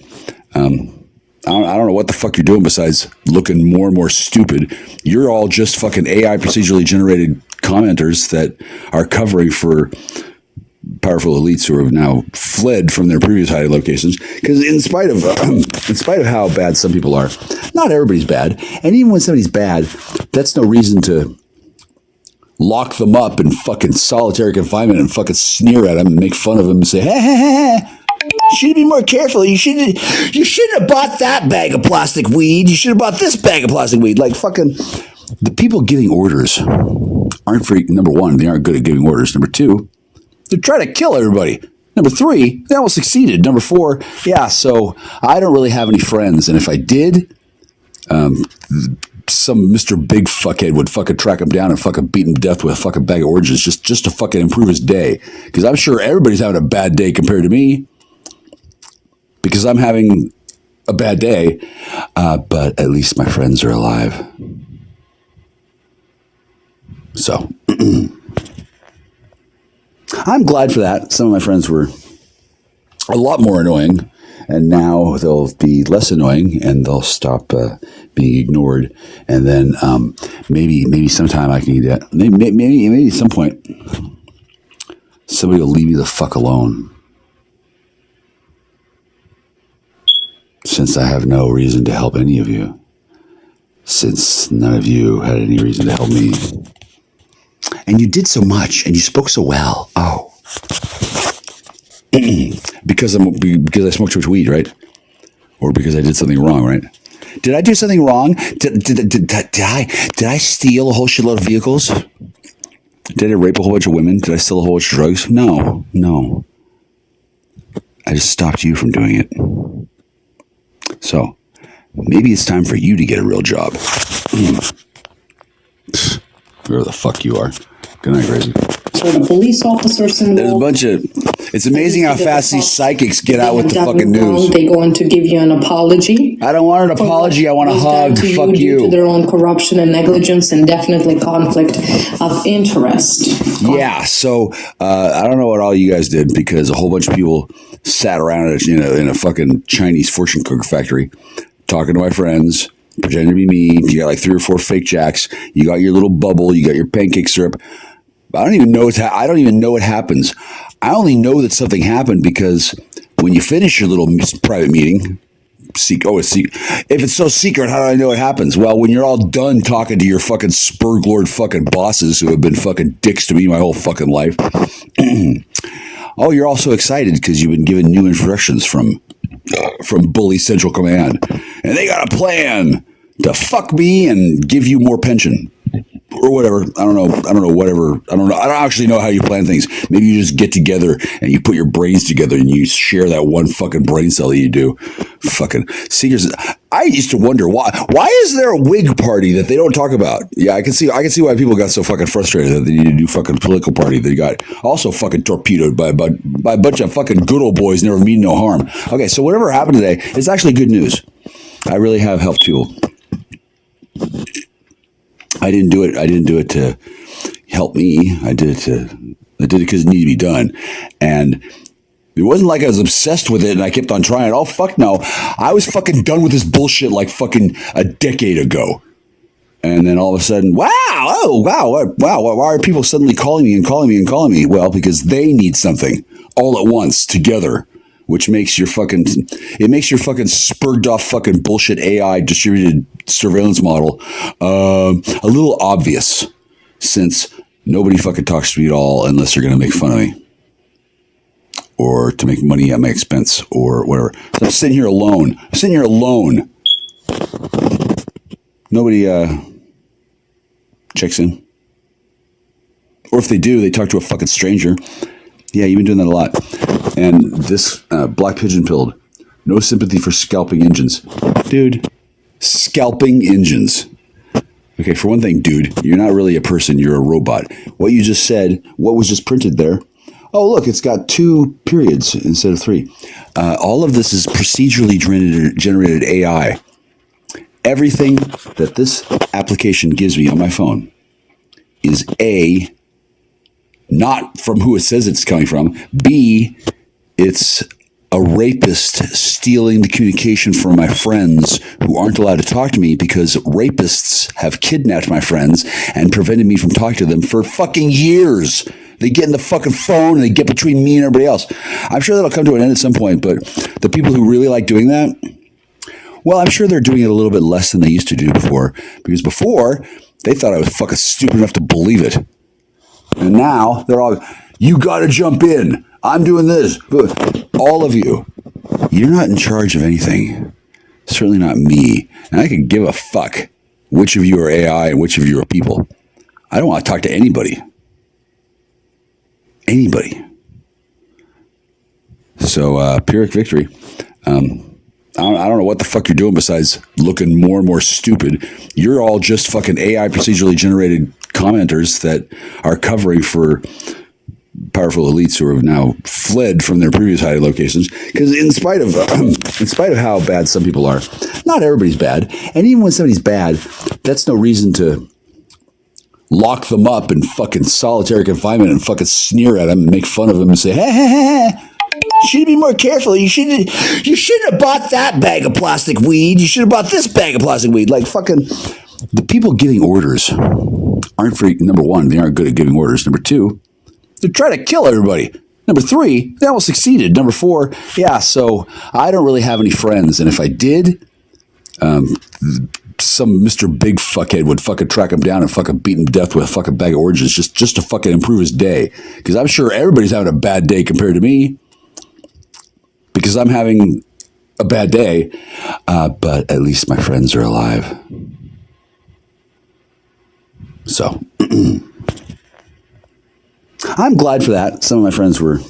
I don't know what the fuck you're doing besides looking more and more stupid. You're all just fucking AI procedurally generated commenters that are covering for powerful elites who have now fled from their previous hiding locations. Because in spite of how bad some people are, not everybody's bad. And even when somebody's bad, that's no reason to lock them up in fucking solitary confinement and fucking sneer at them and make fun of them and say, hey. You should be more careful. You shouldn't have bought that bag of plastic weed. You should have bought this bag of plastic weed. Like fucking the people giving orders aren't very, number one, they aren't good at giving orders. Number two, they're trying to kill everybody. Number three, they almost succeeded. Number four, yeah, so I don't really have any friends. And if I did, some Mr. Big fuckhead would fucking track him down and fucking beat him to death with a fucking bag of oranges just to fucking improve his day. Because I'm sure everybody's having a bad day compared to me. Because I'm having a bad day, but at least my friends are alive. So, I'm glad for that. Some of my friends were a lot more annoying, and now they'll be less annoying, and they'll stop being ignored. And then maybe sometime I can get maybe at some point somebody will leave me the fuck alone. since I have no reason to help any of you, since none of you had any reason to help me. And you did so much, and you spoke so well. Oh. because I smoked too much weed, right? Or because I did something wrong, right? Did I do something wrong? Did I steal a whole shitload of vehicles? Did I rape a whole bunch of women? Did I steal a whole bunch of drugs? No. I just stopped you from doing it. So, maybe it's time for you to get a real job. Whoever the fuck you are. Good night, Gracie. So the police officers involved. There's a bunch of. It's amazing how fast these psychics get out with the fucking wrong, news. They're going to give you an apology. I don't want an apology. I want a hug. Fuck due you. to their own corruption and negligence and definitely conflict of interest. Yeah. So I don't know what all you guys did because a whole bunch of people sat around in a fucking Chinese fortune cookie factory talking to my friends, pretending to be me. You got like 3 or 4 fake jacks. You got your little bubble. You got your pancake syrup. I don't even know what happens. I only know that something happened because when you finish your little private meeting, if it's so secret, how do I know what happens? Well, when you're all done talking to your fucking spurglored fucking bosses who have been fucking dicks to me my whole fucking life, oh, you're all so excited because you've been given new instructions from Bully Central Command, and they got a plan to fuck me and give you more pension. Or whatever. I don't know. Whatever. I don't know. I don't actually know how you plan things. Maybe you just get together and you put your brains together and you share that one fucking brain cell that you do. Fucking seekers. I used to wonder why is there a Whig party that they don't talk about? Yeah, I can see why people got so fucking frustrated that they need a new fucking political party. They got also fucking torpedoed by a bunch of fucking good old boys never mean no harm. Okay, so whatever happened today, it's actually good news. I really have helped people. I didn't do it to help me. I did it because it needed to be done. And it wasn't like I was obsessed with it and I kept on trying it. Oh, fuck no. I was fucking done with this bullshit like fucking a decade ago. And then all of a sudden, wow, why are people suddenly calling me? Well, because they need something all at once together, which makes your fucking spurred off fucking bullshit AI distributed surveillance model a little obvious, since nobody fucking talks to me at all unless they're going to make fun of me or to make money at my expense or whatever. So I'm sitting here alone. Nobody checks in. Or if they do, they talk to a fucking stranger. Yeah, you've been doing that a lot. And this black pigeon pilled. No sympathy for scalping engines. Dude, scalping engines. Okay, for one thing, dude, you're not really a person, you're a robot. What you just said, what was just printed there? Oh, look, it's got 2 periods instead of 3. All of this is procedurally generated AI. Everything that this application gives me on my phone is A, not from who it says it's coming from. B, it's a rapist stealing the communication from my friends who aren't allowed to talk to me because rapists have kidnapped my friends and prevented me from talking to them for fucking years. They get in the fucking phone and they get between me and everybody else. I'm sure that'll come to an end at some point, but the people who really like doing that, well, I'm sure they're doing it a little bit less than they used to do before, because before they thought I was fucking stupid enough to believe it. And now they're all, you got to jump in. I'm doing this. All of you, you're not in charge of anything. Certainly not me. And I could give a fuck which of you are AI and which of you are people. I don't want to talk to anybody. Anybody. So, Pyrrhic victory. I don't know what the fuck you're doing besides looking more and more stupid. You're all just fucking AI procedurally generated commenters that are covering for powerful elites who have now fled from their previous hiding locations. Because in spite of how bad some people are, not everybody's bad. And even when somebody's bad, that's no reason to lock them up in fucking solitary confinement and fucking sneer at them and make fun of them and say, hey, you should be more careful. You shouldn't have bought that bag of plastic weed. You should have bought this bag of plastic weed. Like fucking the people giving orders aren't number one, they aren't good at giving orders. Number two, they're trying to kill everybody. Number 3, they almost succeeded. Number 4, yeah, so I don't really have any friends. And if I did, some Mr. Big fuckhead would fucking track him down and fucking beat him to death with a fucking bag of oranges just to fucking improve his day. Because I'm sure everybody's having a bad day compared to me. Because I'm having a bad day. But at least my friends are alive. So I'm glad for that. Some of my friends were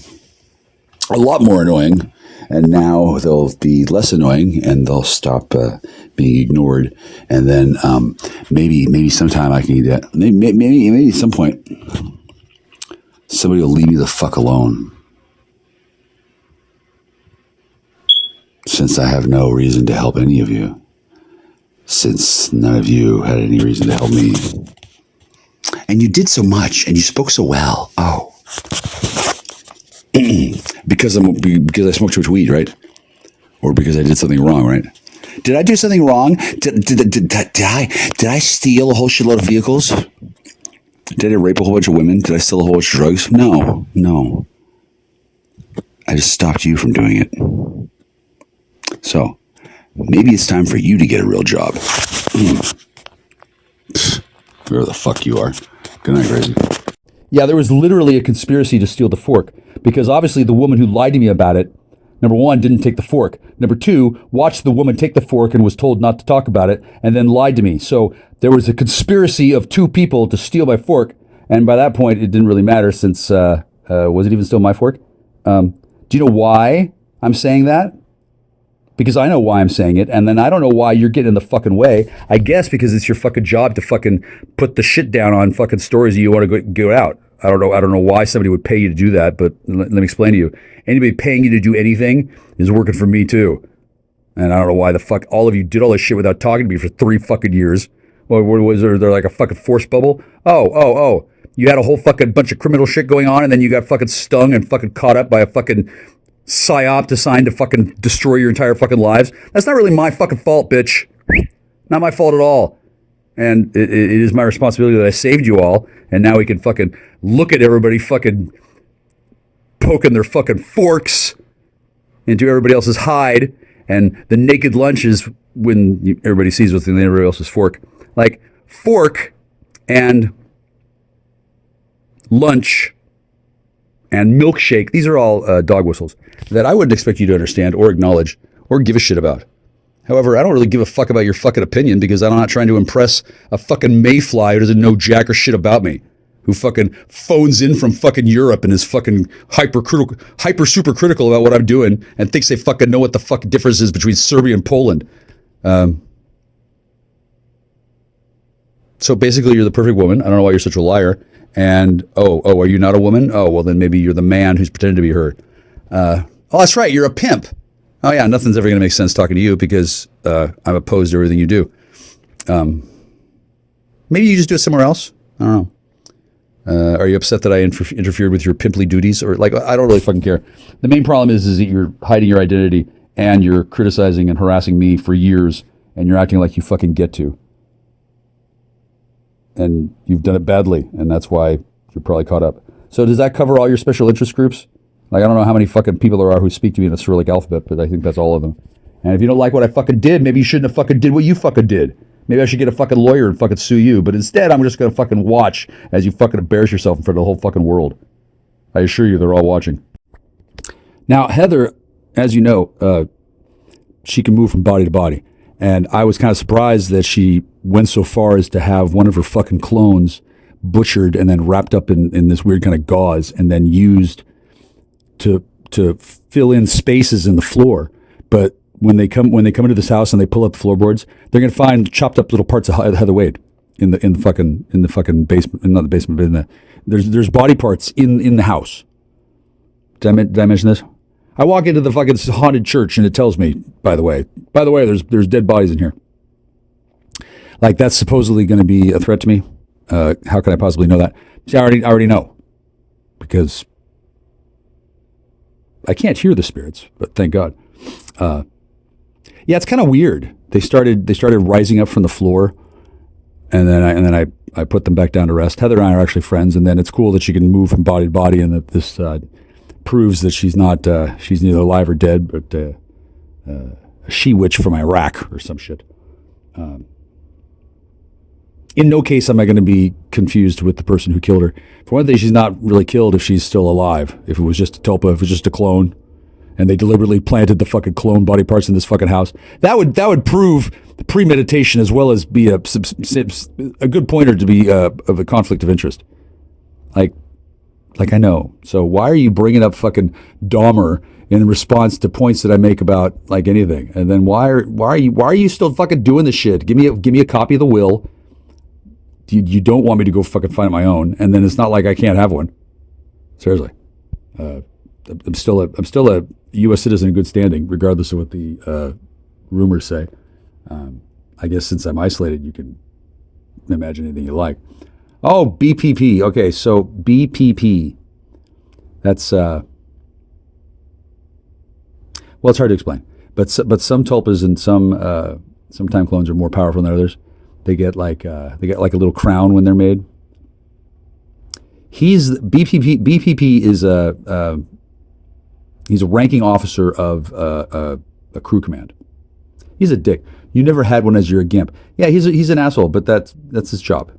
a lot more annoying, and now they'll be less annoying, and they'll stop being ignored. And then maybe sometime I can do that. Maybe at some point somebody will leave me the fuck alone, since I have no reason to help any of you. Since none of you had any reason to help me. And you did so much, and you spoke so well. Oh. because I smoked too much weed, right? Or because I did something wrong, right? Did I do something wrong? Did I steal a whole shitload of vehicles? Did I rape a whole bunch of women? Did I steal a whole bunch of drugs? No. I just stopped you from doing it. So, maybe it's time for you to get a real job. Whoever the fuck you are. Good night, Crazy. Yeah, there was literally a conspiracy to steal the fork, because obviously the woman who lied to me about it, number 1, didn't take the fork. Number 2, watched the woman take the fork and was told not to talk about it, and then lied to me. So there was a conspiracy of 2 people to steal my fork, and by that point it didn't really matter, since was it even still my fork? Do you know why I'm saying that? Because I know why I'm saying it, and then I don't know why you're getting in the fucking way. I guess because it's your fucking job to fucking put the shit down on fucking stories that you want to go out. I don't know why somebody would pay you to do that, but let me explain to you. Anybody paying you to do anything is working for me too. And I don't know why the fuck all of you did all this shit without talking to me for 3 fucking years. What was there like a fucking force bubble? Oh. You had a whole fucking bunch of criminal shit going on, and then you got fucking stung and fucking caught up by a fucking psyop designed to fucking destroy your entire fucking lives. That's not really my fucking fault, bitch. Not my fault at all. And it is my responsibility that I saved you all, and now we can fucking look at everybody fucking poking their fucking forks into everybody else's hide, and the naked lunch is when everybody sees what's in everybody else's fork. Like, fork and lunch and milkshake, these are all dog whistles that I wouldn't expect you to understand or acknowledge or give a shit about. However, I don't really give a fuck about your fucking opinion, because I'm not trying to impress a fucking mayfly who doesn't know jack or shit about me, who fucking phones in from fucking Europe and is fucking hyper super critical about what I'm doing and thinks they fucking know what the fuck difference is between Serbia and Poland. So basically, you're the perfect woman. I don't know why you're such a liar. And, are you not a woman? Oh, well, then maybe you're the man who's pretending to be her. That's right, you're a pimp. Oh, yeah, nothing's ever going to make sense talking to you, because I'm opposed to everything you do. Maybe you just do it somewhere else. I don't know. Are you upset that I interfered with your pimply duties? Or, like, I don't really fucking care. The main problem is that you're hiding your identity, and you're criticizing and harassing me for years, and you're acting like you fucking get to. And you've done it badly, and that's why you're probably caught up. So does that cover all your special interest groups? Like, I don't know how many fucking people there are who speak to me in the Cyrillic alphabet, but I think that's all of them. And if you don't like what I fucking did, maybe you shouldn't have fucking did what you fucking did. Maybe I should get a fucking lawyer and fucking sue you. But instead, I'm just going to fucking watch as you fucking embarrass yourself in front of the whole fucking world. I assure you, they're all watching. Now, Heather, as you know, she can move from body to body. And I was kind of surprised that she went so far as to have one of her fucking clones butchered and then wrapped up in this weird kind of gauze and then used to fill in spaces in the floor. But when they come into this house and they pull up the floorboards, they're gonna find chopped up little parts of Heather Wade in the fucking basement, not the basement, but in the there's body parts in the house. Did I mention this? I walk into the fucking haunted church and it tells me, by the way, there's dead bodies in here. Like, that's supposedly going to be a threat to me. How can I possibly know that? See, I already know, because I can't hear the spirits, but thank God. Yeah, it's kind of weird. They started rising up from the floor, and then I put them back down to rest. Heather and I are actually friends, and then it's cool that she can move from body to body, and that this proves that she's not, she's neither alive or dead, but a she-witch from Iraq or some shit. In no case am I going to be confused with the person who killed her. For one thing, she's not really killed if she's still alive. If it was just a tulpa, if it was just a clone, and they deliberately planted the fucking clone body parts in this fucking house, that would prove premeditation as well as be a good pointer to be of a conflict of interest. Like I know. So why are you bringing up fucking Dahmer in response to points that I make about like anything? And then why are you still fucking doing this shit? Give me a copy of the will. You don't want me to go fucking find my own, and then it's not like I can't have one. Seriously, I'm still a U.S. citizen in good standing, regardless of what the rumors say. I guess since I'm isolated, you can imagine anything you like. Oh, BPP. Okay, so BPP. That's well, it's hard to explain, but some tulpas and some time clones are more powerful than others. They get like a little crown when they're made. BPP is he's a ranking officer of a crew command. He's a dick. You never had one as you're a gimp. Yeah, he's an asshole, but that's his job.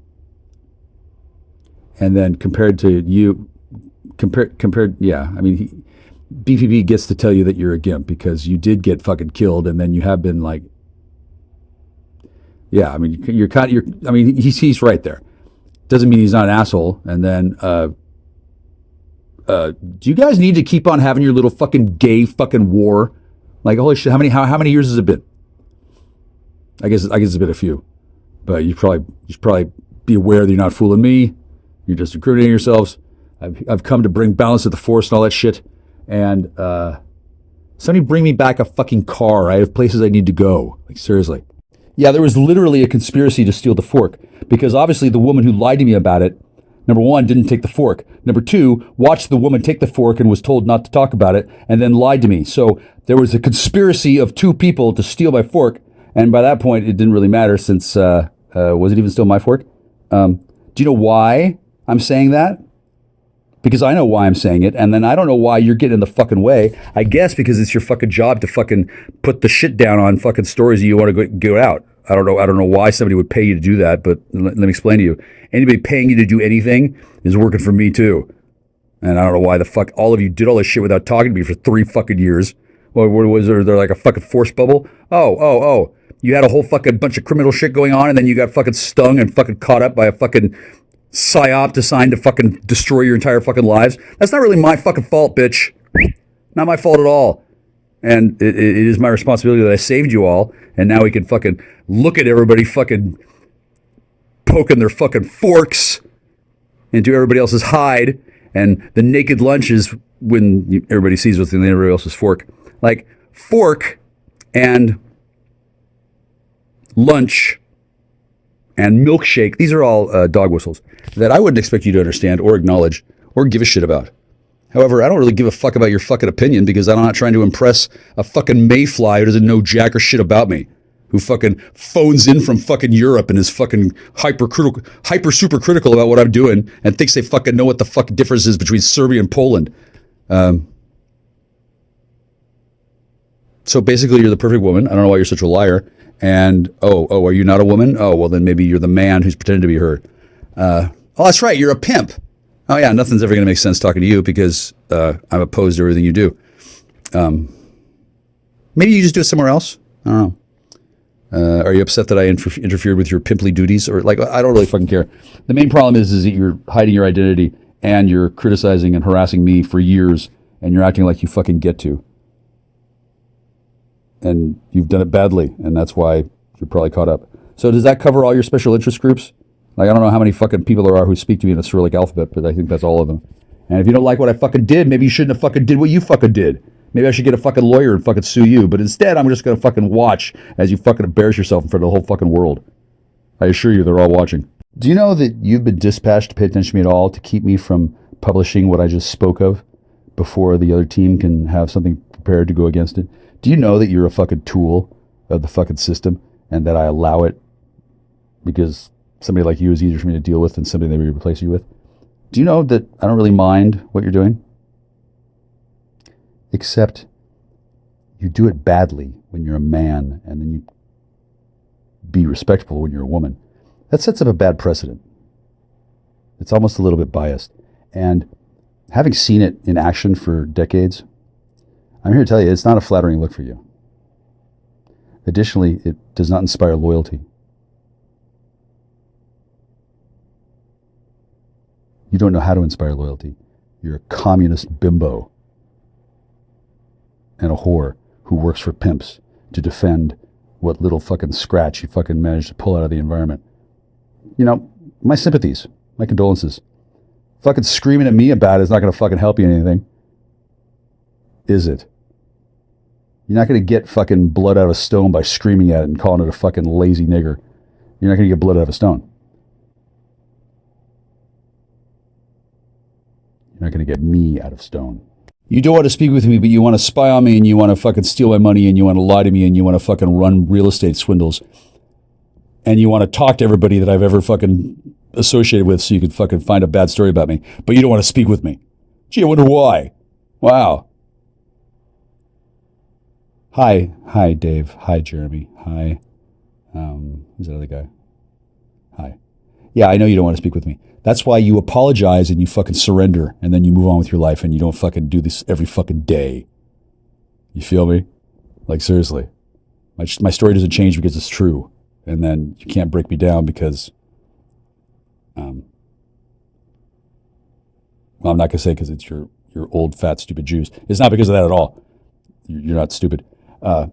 And then compared to you, yeah, I mean, BPP gets to tell you that you're a gimp because you did get fucking killed, and then you have been like. Yeah, I mean, he's right there. Doesn't mean he's not an asshole. And then, do you guys need to keep on having your little fucking gay fucking war? Like, holy shit, how many years has it been? I guess it's been a few, but you should probably be aware that you're not fooling me. You're just incriminating yourselves. I've come to bring balance to the force and all that shit. And somebody bring me back a fucking car. I have places I need to go. Like, seriously. Yeah, there was literally a conspiracy to steal the fork because obviously the woman who lied to me about it, number one, didn't take the fork. Number two, watched the woman take the fork and was told not to talk about it and then lied to me. So there was a conspiracy of two people to steal my fork. And by that point, it didn't really matter since, was it even still my fork? Do you know why I'm saying that? Because I know why I'm saying it, and then I don't know why you're getting in the fucking way. I guess because it's your fucking job to fucking put the shit down on fucking stories that you want to get out. I don't know why somebody would pay you to do that, but let me explain to you. Anybody paying you to do anything is working for me too. And I don't know why the fuck all of you did all this shit without talking to me for 3 fucking years. What was there like a fucking force bubble? Oh. You had a whole fucking bunch of criminal shit going on, and then you got fucking stung and fucking caught up by a fucking psyop designed to fucking destroy your entire fucking lives. That's not really my fucking fault, bitch. Not my fault at all. And it is my responsibility that I saved you all, and now we can fucking look at everybody fucking poking their fucking forks into everybody else's hide, and the naked lunch is when everybody sees what's in everybody else's fork. Like, fork and lunch and milkshake, these are all dog whistles that I wouldn't expect you to understand or acknowledge or give a shit about. However, I don't really give a fuck about your fucking opinion because I'm not trying to impress a fucking mayfly who doesn't know jack or shit about me, who fucking phones in from fucking Europe and is fucking hyper super critical about what I'm doing and thinks they fucking know what the fuck difference is between Serbia and Poland. So basically, you're the perfect woman. I don't know why you're such a liar. And, oh, are you not a woman? Oh, well, then maybe you're the man who's pretending to be her. Oh, that's right. You're a pimp. Oh, yeah, nothing's ever going to make sense talking to you because I'm opposed to everything you do. Maybe you just do it somewhere else. I don't know. Are you upset that I interfered with your pimply duties? Or, like, I don't really fucking care. The main problem is that you're hiding your identity and you're criticizing and harassing me for years and you're acting like you fucking get to. And you've done it badly, and that's why you're probably caught up. So does that cover all your special interest groups? Like, I don't know how many fucking people there are who speak to me in the Cyrillic alphabet, but I think that's all of them. And if you don't like what I fucking did, maybe you shouldn't have fucking did what you fucking did. Maybe I should get a fucking lawyer and fucking sue you. But instead, I'm just going to fucking watch as you fucking embarrass yourself in front of the whole fucking world. I assure you, they're all watching. Do you know that you've been dispatched to pay attention to me at all to keep me from publishing what I just spoke of before the other team can have something prepared to go against it? Do you know that you're a fucking tool of the fucking system and that I allow it because somebody like you is easier for me to deal with than somebody they replace you with? Do you know that I don't really mind what you're doing? except you do it badly when you're a man, and then you be respectful when you're a woman. That sets up a bad precedent. It's almost a little bit biased. And having seen it in action for decades, I'm here to tell you it's not a flattering look for you. Additionally, it does not inspire loyalty. You don't know how to inspire loyalty. You're a communist bimbo and a whore who works for pimps to defend what little fucking scratch you fucking managed to pull out of the environment. You know, my sympathies, my condolences. Fucking screaming at me about it is not going to fucking help you in anything. Is it? You're not going to get fucking blood out of a stone by screaming at it and calling it a fucking lazy nigger. You're not going to get blood out of a stone. You're not going to get me out of stone. You don't want to speak with me, but you want to spy on me, and you want to fucking steal my money, and you want to lie to me, and you want to fucking run real estate swindles. And you want to talk to everybody that I've ever fucking associated with so you can fucking find a bad story about me. But you don't want to speak with me. Gee, I wonder why. Wow. Hi, Dave. Hi, Jeremy. Hi. Who's that other guy? Hi. Yeah, I know you don't want to speak with me. That's why you apologize and you fucking surrender, and then you move on with your life, and you don't fucking do this every fucking day. You feel me? Like, seriously. My story doesn't change because it's true. And then you can't break me down because, well, I'm not going to say because it's your old, fat, stupid Jews. It's not because of that at all. You're not stupid. But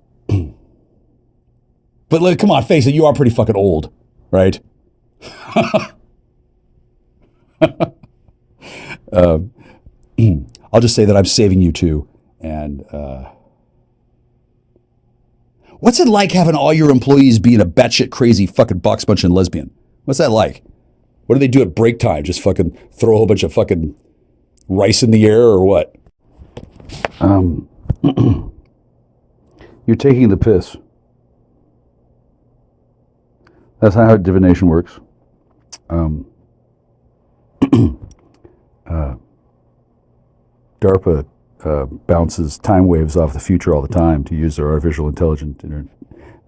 like, come on, face it, you are pretty fucking old, right? I'll just say that I'm saving you too. And what's it like having all your employees being a batshit crazy fucking box bunching lesbian? What's that like? What do they do at break time? Just fucking throw a whole bunch of fucking rice in the air or what? You're taking the piss. That's not how divination works. DARPA bounces time waves off the future all the time to use their artificial intelligence.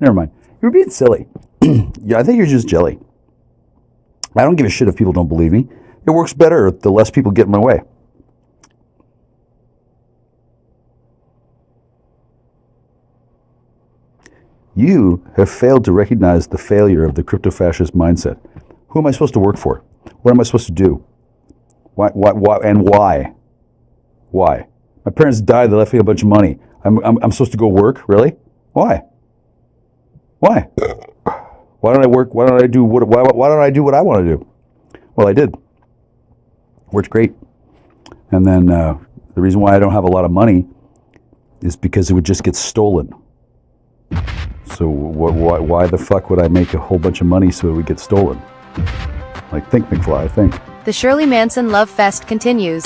Never mind. You're being silly. Yeah, I think you're just jelly. I don't give a shit if people don't believe me. It works better the less people get in my way. You have failed to recognize the failure of the crypto-fascist mindset. Who am I supposed to work for? What am I supposed to do? Why? And why? Why? My parents died. They left me a bunch of money. I'm supposed to go work? Really? Why? Why? Why don't I work? Why don't I do what? Why don't I do what I want to do? Well, I did. Worked great. And then the reason why I don't have a lot of money is because it would just get stolen. So why the fuck would I make a whole bunch of money so it would get stolen? Like, think, McFly, think. The Shirley Manson Love Fest continues.